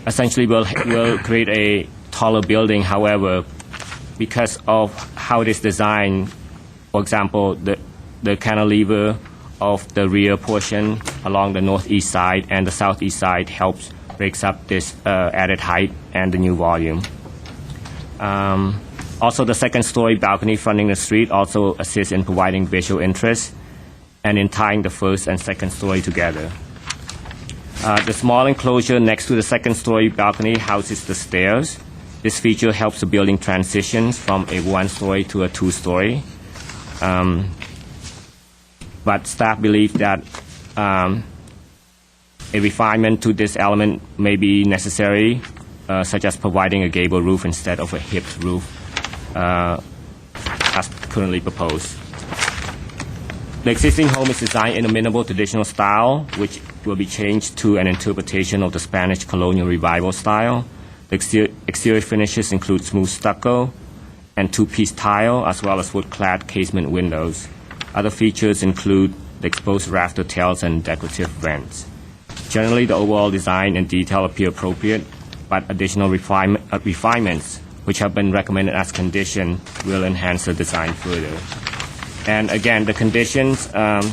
essentially will create a taller building. However, because of how it is designed, for example, the cantilever of the rear portion along the northeast side and the southeast side breaks up this added height and the new volume. Also, the second story balcony fronting the street also assists in providing visual interest and in tying the first and second story together. The small enclosure next to the second story balcony houses the stairs. This feature helps the building transitions from a one-story to a two-story. But staff believe that a refinement to this element may be necessary, such as providing a gable roof instead of a hipped roof, as currently proposed. The existing home is designed in a minimal traditional style, which will be changed to an interpretation of the Spanish colonial revival style. The exterior finishes include smooth stucco and two-piece tile, as well as wood-clad casement windows. Other features include the exposed rafter tails and decorative vents. Generally, the overall design and detail appear appropriate, but additional refinements, which have been recommended as condition, will enhance the design further. And again, the conditions, there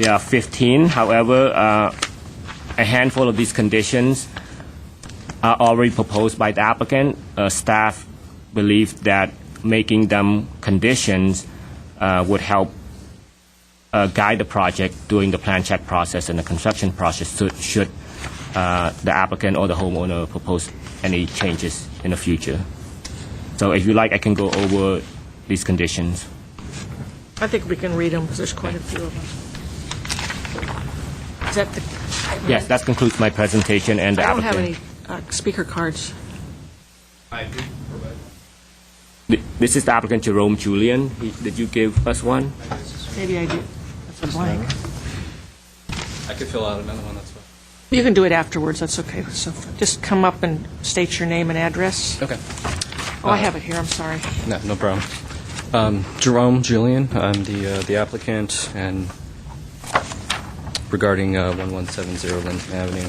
are 15. However, a handful of these conditions are already proposed by the applicant. Staff believe that making them conditions would help guide the project during the plan check process and the construction process should the applicant or the homeowner propose any changes in the future. So if you like, I can go over these conditions. I think we can read them because there's quite a few of them. Is that the? Yes, that concludes my presentation and the I don't applicant. have any speaker cards. This is the applicant, Jerome Julian. Did you give us one? Maybe I do. That's a blank. I could fill out another one, that's fine. You can do it afterwards, that's okay. So just come up and state your name and address. Okay. Oh, I have it here, I'm sorry. No problem. Jerome Julian, I'm the applicant, and regarding 1170 Lincoln Avenue.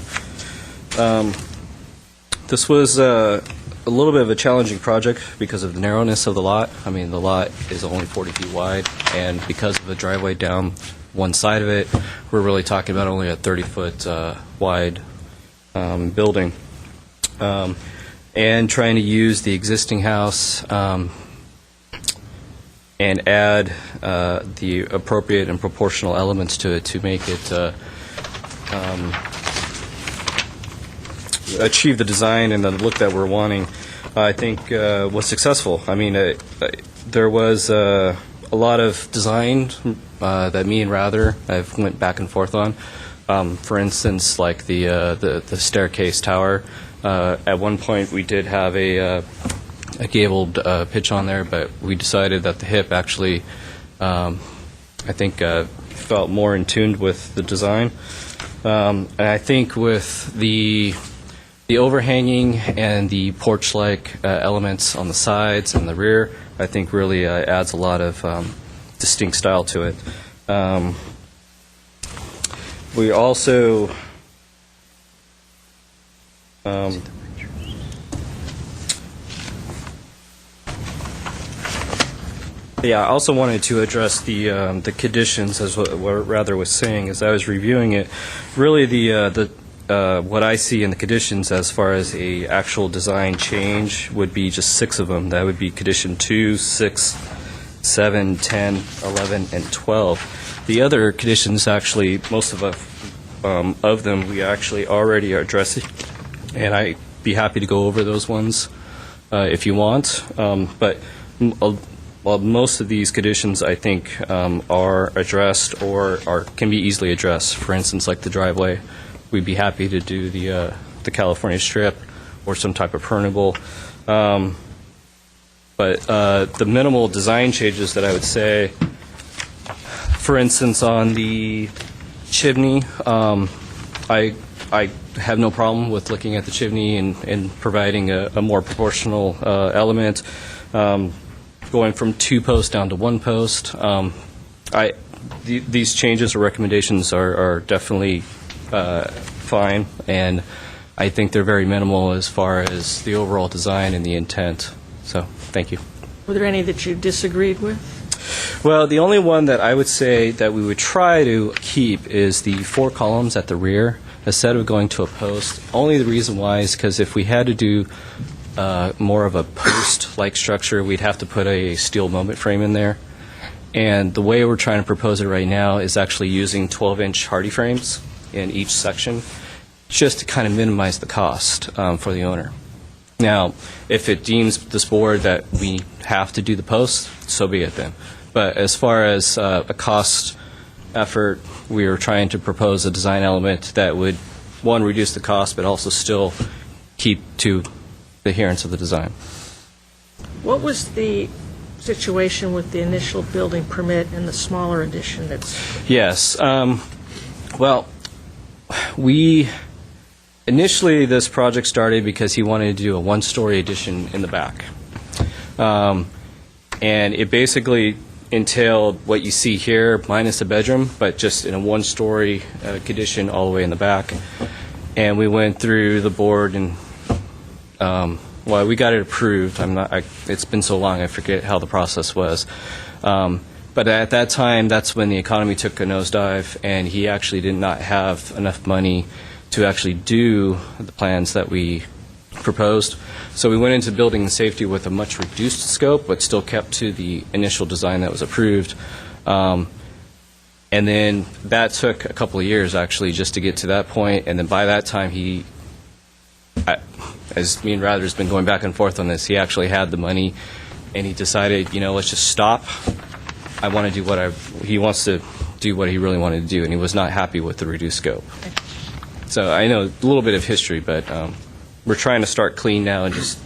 This was a little bit of a challenging project because of the narrowness of the lot. I mean, the lot is only 40 feet wide, and because of the driveway down one side of it, we're really talking about only a 30-foot wide building. And trying to use the existing house and add the appropriate and proportional elements to it to make it achieve the design and the look that we're wanting, I think was successful. I mean, there was a lot of design that me and Rather I've went back and forth on. For instance, like the staircase tower. At one point, we did have a gabled pitch on there, but we decided that the hip actually, I think, felt more in tune with the design. And I think with the overhanging and the porch-like elements on the sides and the rear, I think really adds a lot of distinct style to it. We also I also wanted to address the conditions, as what Rather was saying. As I was reviewing it, really the what I see in the conditions as far as a actual design change would be just 6 of them. That would be condition 2, 6, 7, 10, 11, and 12. The other conditions, actually, most of them we actually already are addressing, and I'd be happy to go over those ones if you want. But Well, most of these conditions, I think, are addressed or can be easily addressed. For instance, like the driveway, we'd be happy to do the California strip or some type of permeable. But the minimal design changes that I would say, for instance, on the chimney, I have no problem with looking at the chimney and providing a more proportional element. Going from 2 posts down to 1 post. These changes or recommendations are definitely fine, and I think they're very minimal as far as the overall design and the intent. So, thank you. Were there any that you disagreed with? Well, the only one that I would say that we would try to keep is the 4 columns at the rear instead of going to a post. Only the reason why is because if we had to do more of a post-like structure, we'd have to put a steel moment frame in there. And the way we're trying to propose it right now is actually using 12-inch hardy frames in each section, just to kind of minimize the cost for the owner. Now, if it deems this board that we have to do the post, so be it then. But as far as a cost effort, we are trying to propose a design element that would, one, reduce the cost, but also still keep to the adherence of the design. What was the situation with the initial building permit and the smaller addition that's... Yes. Well, initially this project started because he wanted to do a 1-story addition in the back. And it basically entailed what you see here, minus a bedroom, but just in a 1-story condition all the way in the back. And we went through the board and well, we got it approved. It's been so long, I forget how the process was. But at that time, that's when the economy took a nosedive, and he actually did not have enough money to actually do the plans that we proposed. So we went into building and safety with a much reduced scope, but still kept to the initial design that was approved. And then that took a couple of years, actually, just to get to that point. And then by that time, as me and Rather has been going back and forth on this, he actually had the money, and he decided, let's just stop. I want to do he wants to do what he really wanted to do, and he was not happy with the reduced scope. So I know a little bit of history, but we're trying to start clean now and just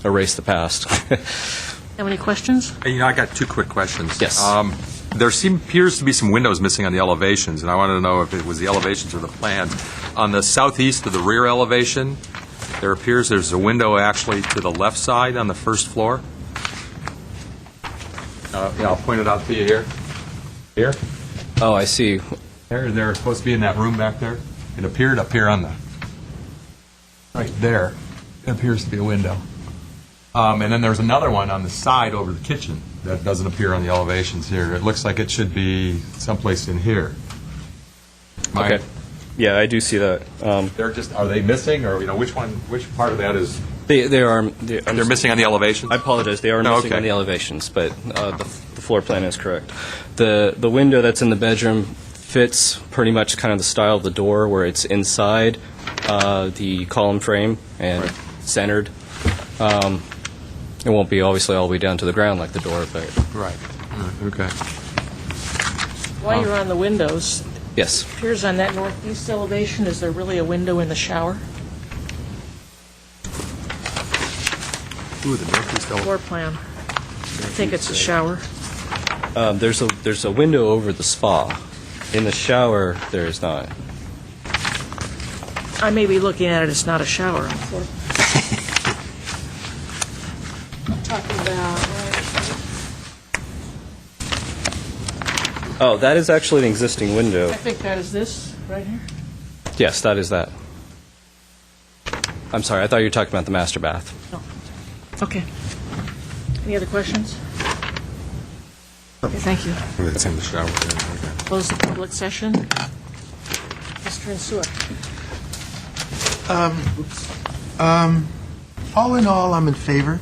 erase the past. Have any questions? I got 2 quick questions. Yes. There appears to be some windows missing on the elevations, and I wanted to know if it was the elevations or the plans. On the southeast of the rear elevation, there appears there's a window actually to the left side on the first floor. I'll point it out to you here. Here? Oh, I see. They're supposed to be in that room back there. It appeared up here right there. It appears to be a window. And then there's another one on the side over the kitchen that doesn't appear on the elevations here. It looks like it should be someplace in here. Okay. Yeah, I do see that. Are they missing, or which part of that is? They're missing on the elevations? I apologize. They are missing on the elevations, but the floor plan is correct. The window that's in the bedroom fits pretty much kind of the style of the door, where it's inside the column frame and centered. It won't be obviously all the way down to the ground like the door, but right. Okay. While you're on the windows, yes. it appears on that northeast elevation, is there really a window in the shower? Ooh, the northeast Floor plan. I think it's a shower. There's a window over the spa. In the shower, there is not. I may be looking at it, it's not a shower. I'm talking about... Oh, that is actually an existing window. I think that is this, right here? Yes, that is that. I'm sorry, I thought you were talking about the master bath. No. Okay. Any other questions? Okay, thank you. It's in the shower. Close the public session. Mr. Insua. All in all, I'm in favor.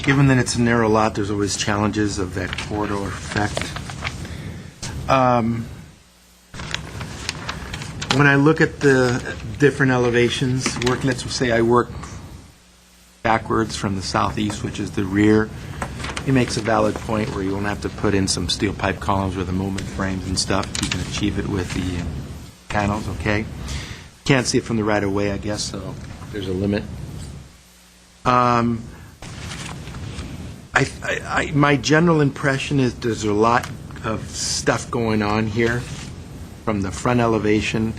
Given that it's a narrow lot, there's always challenges of that corridor effect. When I look at the different elevations, let's say I work backwards from the southeast, which is the rear. He makes a valid point where you won't have to put in some steel pipe columns with the movement frames and stuff. You can achieve it with the panels, okay? Can't see it from the right of way, I guess, so there's a limit. My general impression is there's a lot of stuff going on here, from the front elevation,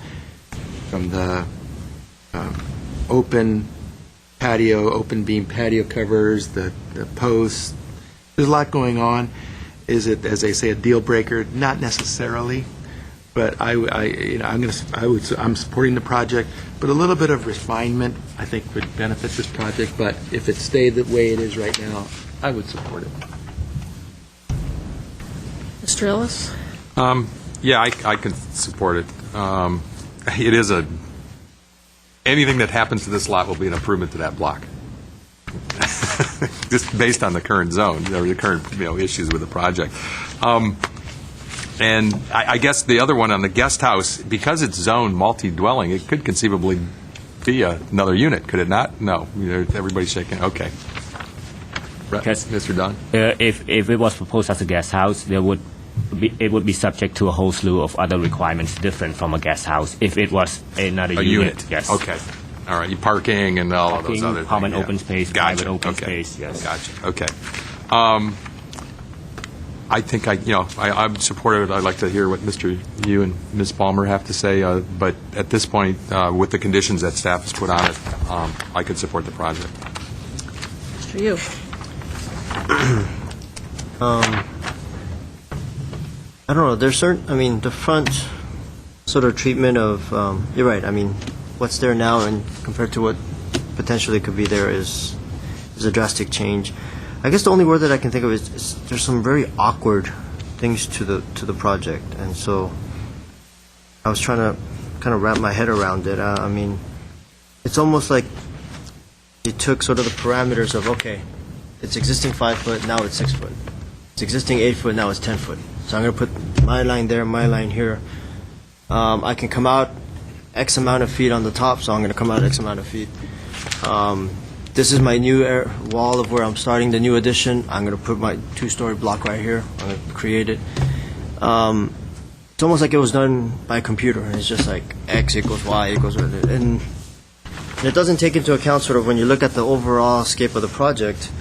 from the open patio, open beam patio covers, the posts. There's a lot going on. Is it, as they say, a deal breaker? Not necessarily, but I'm supporting the project. But a little bit of refinement, I think, would benefit this project. But if it stayed the way it is right now, I would support it. Mr. Ellis? Yeah, I can support it. It is anything that happens to this lot will be an improvement to that block. Just based on the current zone, the current issues with the project. And I guess the other one on the guest house, because it's zoned multi-dwelling, it could conceivably be another unit, could it not? No. Everybody's shaking. Okay. Because Mr. Dunn? If it was proposed as a guest house, it would be subject to a whole slew of other requirements different from a guest house. If it was another unit. Yes. Okay. All right. Parking and all of those other common things. open space, Gotcha. private open Okay. space. Yes. Gotcha. Okay. I think I'm supportive. I'd like to hear what you and Ms. Palmer have to say. But at this point, with the conditions that staff has put on it, I could support the project. Mr. Yu? I don't know. There's the front sort of treatment of, you're right. What's there now and compared to what potentially could be there is a drastic change. I guess the only word that I can think of is there's some very awkward things to the project, and so I was trying to kind of wrap my head around it. It's almost like you took sort of the parameters of, okay, it's existing 5 foot, now it's 6 foot. It's existing 8 foot, now it's 10 foot. So I'm going to put my line there, my line here. I can come out X amount of feet on the top, so I'm going to come out X amount of feet. This is my new wall of where I'm starting the new addition. I'm going to put my 2-story block right here. I'm going to create it. It's almost like it was done by computer. It's just like X equals Y equals, and it doesn't take into account sort of when you look at the overall scape of the project.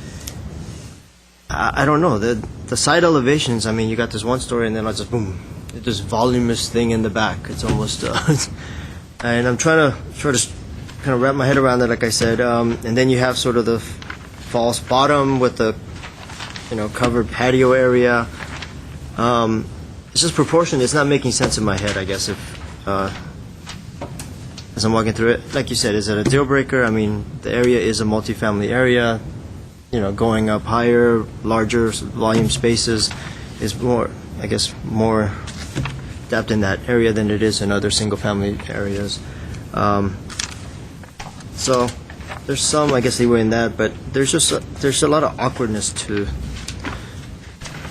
I don't know, the side elevations. You got this 1-story, and then I just boom, this voluminous thing in the back. It's almost, and I'm trying to kind of wrap my head around it, like I said. And then you have sort of the false bottom with the, covered patio area. It's just proportion. It's not making sense in my head, I guess, as I'm walking through it. Like you said, is it a deal breaker? The area is a multifamily area. Going up higher, larger volume spaces is more depth in that area than it is in other single-family areas. So there's some, I guess, leeway in that, but there's a lot of awkwardness to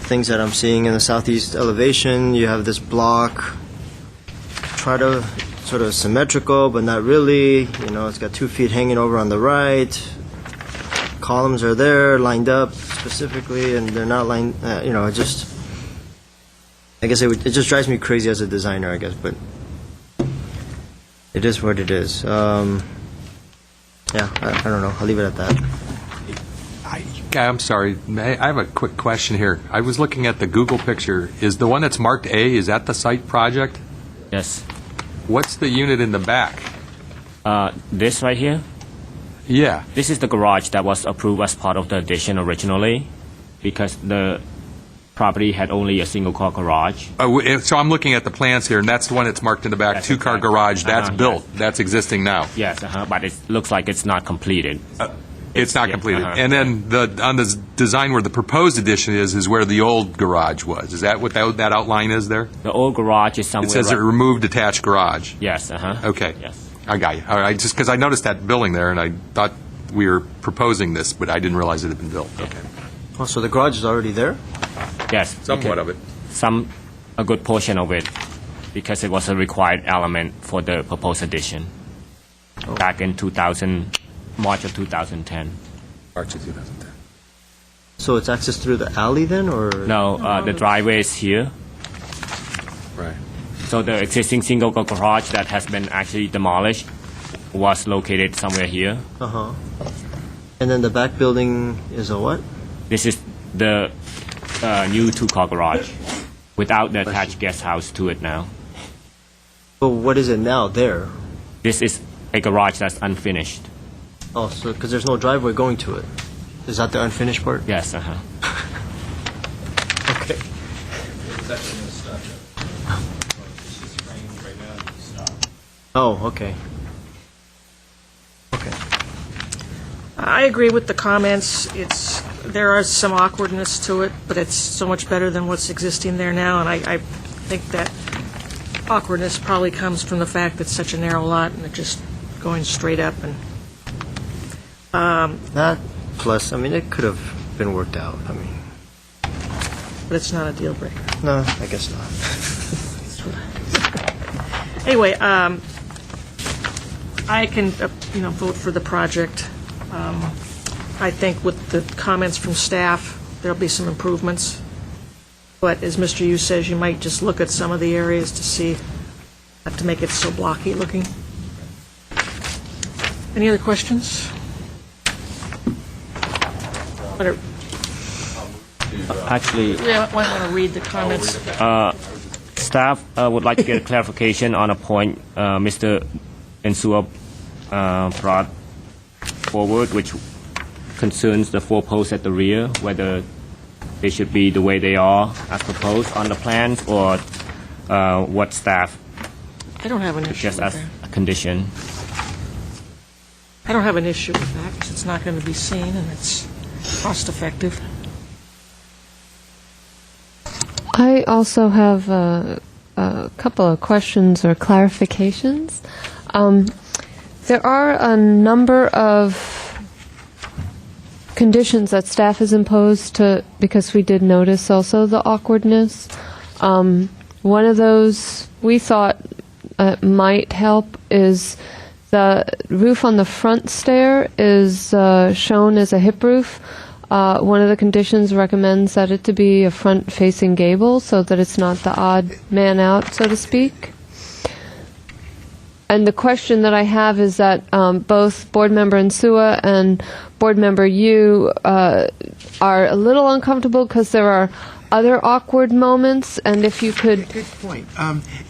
things that I'm seeing in the southeast elevation. You have this block, try to sort of symmetrical, but not really. It's got 2 feet hanging over on the right. Columns are there, lined up specifically, and they're not lined. I guess it just drives me crazy as a designer, I guess, but it is what it is. I don't know. I'll leave it at that. I'm sorry. I have a quick question here. I was looking at the Google picture. Is the one that's marked A, is that the site project? Yes. What's the unit in the back? This right here? Yeah. This is the garage that was approved as part of the addition originally, because the property had only a single-car garage. So I'm looking at the plans here, and that's the one that's marked in the back, That's 2-car exactly. garage. That's built. Yes. That's existing now. Yes, but it looks like it's not completed. It's not completed. And then on the design where the proposed addition is where the old garage was. Is that what that outline is there? The old garage is somewhere. It says it removed attached garage. Yes. Okay. Yes. I got you. All right. Just because I noticed that building there, and I thought we were proposing this, but I didn't realize it had been built. Okay. Oh, so the garage is already there? Yes. Somewhat of it. A good portion of it, because it was a required element for the proposed addition back in March of 2010. March of 2010. So it's access through the alley then, or? No, the driveway is here. Right. So the existing single garage that has been actually demolished was located somewhere here. Uh-huh. And then the back building is a what? This is the new two-car garage without the attached guest house to it now. But what is it now there? This is a garage that's unfinished. Oh, so because there's no driveway going to it. Is that the unfinished part? Yes, uh-huh. Okay. Oh, okay. Okay. I agree with the comments. There are some awkwardness to it, but it's so much better than what's existing there now, and I think that awkwardness probably comes from the fact that it's such a narrow lot and it's just going straight up. And That plus, I mean, it could have been worked out. I mean, but it's not a deal breaker. no, I guess not. Anyway, I can, vote for the project. I think with the comments from staff, there'll be some improvements. But as Mr. Yu says, you might just look at some of the areas to see, not to make it so blocky looking. Any other questions? Actually, Yeah, I want to read the comments. staff would like to get a clarification on a point Mr. Ensua brought forward, which concerns the 4 posts at the rear, whether they should be the way they are as proposed on the plans, or what staff I don't have an issue with just as that. a condition. I don't have an issue with that, because it's not going to be seen, and it's cost-effective. I also have a couple of questions or clarifications. There are a number of conditions that staff has imposed because we did notice also the awkwardness. One of those we thought might help is the roof on the front stair is shown as a hip roof. One of the conditions recommends that it to be a front-facing gable so that it's not the odd man out, so to speak. And the question that I have is that both Board Member Nsua and Board Member Yu are a little uncomfortable because there are other awkward moments, and if you could... Good point.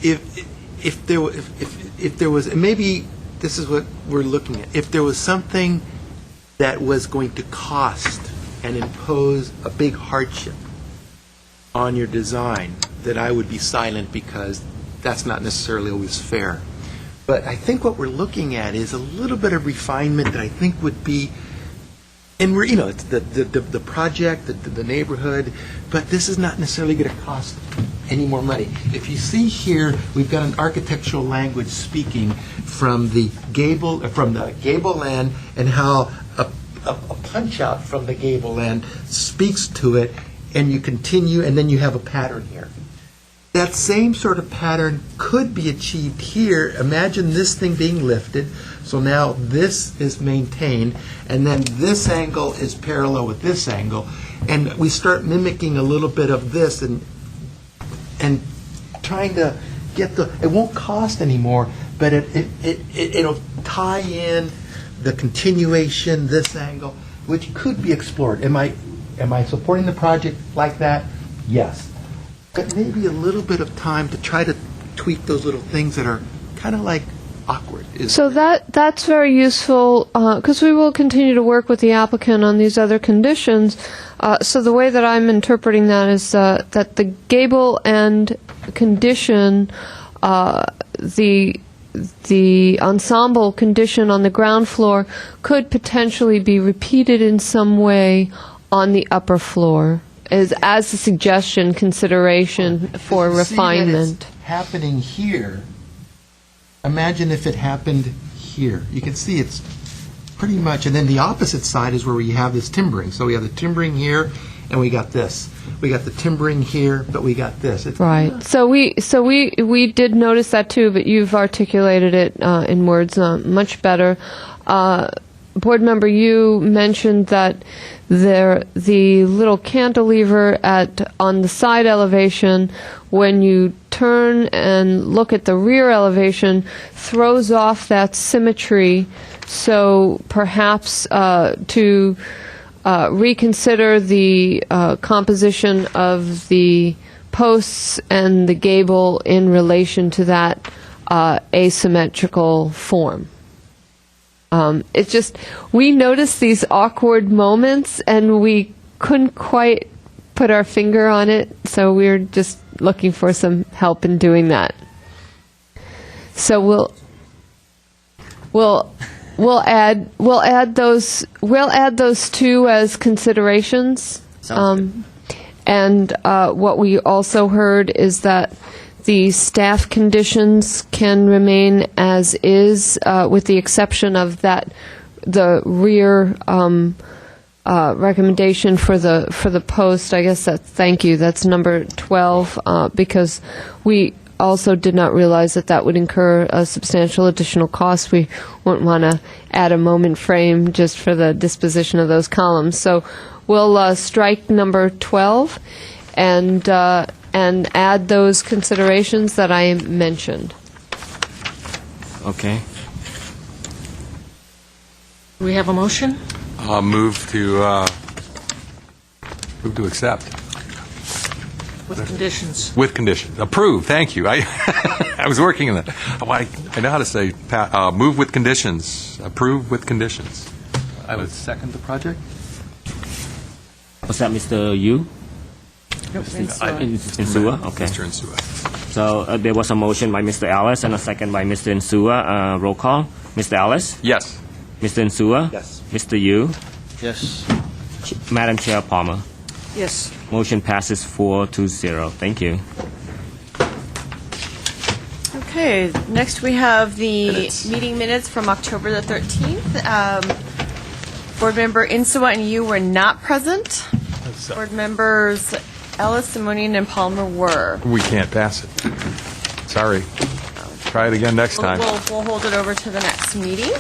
If there was, and maybe this is what we're looking at, if there was something that was going to cost and impose a big hardship on your design, that I would be silent because that's not necessarily always fair. But I think what we're looking at is a little bit of refinement that I think would be, and we're, it's the project, the neighborhood, but this is not necessarily going to cost any more money. If you see here, we've got an architectural language speaking from the gable end, and how a punch out from the gable end speaks to it, and you continue, and then you have a pattern here. That same sort of pattern could be achieved here. Imagine this thing being lifted, so now this is maintained, and then this angle is parallel with this angle, and we start mimicking a little bit of this and trying to get it won't cost anymore, but it'll tie in the continuation, this angle, which could be explored. Am I supporting the project like that? Yes. But maybe a little bit of time to try to tweak those little things that are kind of like awkward. So that's very useful because we will continue to work with the applicant on these other conditions. So the way that I'm interpreting that is that the gable end condition, the ensemble condition on the ground floor could potentially be repeated in some way on the upper floor as a suggestion, consideration for refinement. It's happening here. Imagine if it happened here. You can see it's pretty much, and then the opposite side is where we have this timbering. So we have the timbering here, and we got this. We got the timbering here, but we got this. Right. So we did notice that too, but you've articulated it in words much better. Board Member, you mentioned that the little cantilever on the side elevation, when you turn and look at the rear elevation, throws off that symmetry. So perhaps to reconsider the composition of the posts and the gable in relation to that asymmetrical form. It's just, we noticed these awkward moments and we couldn't quite put our finger on it, so we're just looking for some help in doing that. So we'll add those two as considerations. And what we also heard is that the staff conditions can remain as is, with the exception of the rear recommendation for the post. I guess thank you. That's number 12, because we also did not realize that would incur a substantial additional cost. We wouldn't want to add a moment frame just for the disposition of those columns. So we'll strike number 12 and add those considerations that I mentioned. Okay. We have a motion? Move to accept. With conditions. With conditions. Approve, thank you. I was working on that. I know how to say, move with conditions. Approve with conditions. I would second the project. Was that Mr. Yu? Insua? Okay. Mr. Insua. So there was a motion by Mr. Ellis and a second by Mr. Insua. Roll call. Mr. Ellis? Yes. Mr. Insua? Yes. Mr. Yu? Yes. Madam Chair Palmer? Yes. Motion passes 4-0. Thank you. Okay, next we have the Minutes. meeting minutes from October the 13th. Board Member Insua and you were not present. Board Members Ellis, Simonian, and Palmer were. We can't pass it. Sorry. Try it again next time. We'll hold it over to the next meeting.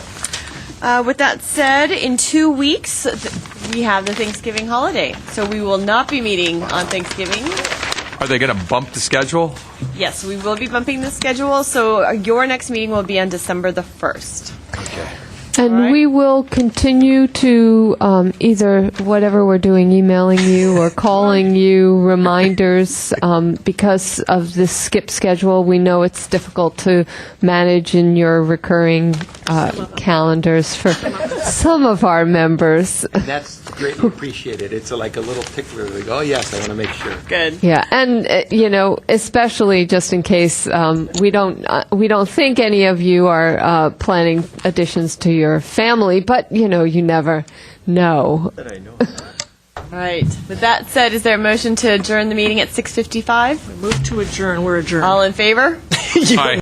With that said, in 2 weeks, we have the Thanksgiving holiday, so we will not be meeting on Thanksgiving. Are they going to bump the schedule? Yes, we will be bumping the schedule, so your next meeting will be on December the 1st. Okay. And we will continue to either whatever we're doing, emailing you or calling you reminders because of this skip schedule. We know it's difficult to manage in your recurring calendars for some of our members. That's greatly appreciated. It's like a little tickler. They go, oh, yes, I want to make sure. Good. Yeah, and especially just in case we don't think any of you are planning additions to your family, but you never know. That I know. All right. With that said, is there a motion to adjourn the meeting at 6:55? Move to adjourn. We're adjourned. All in favor? Aye.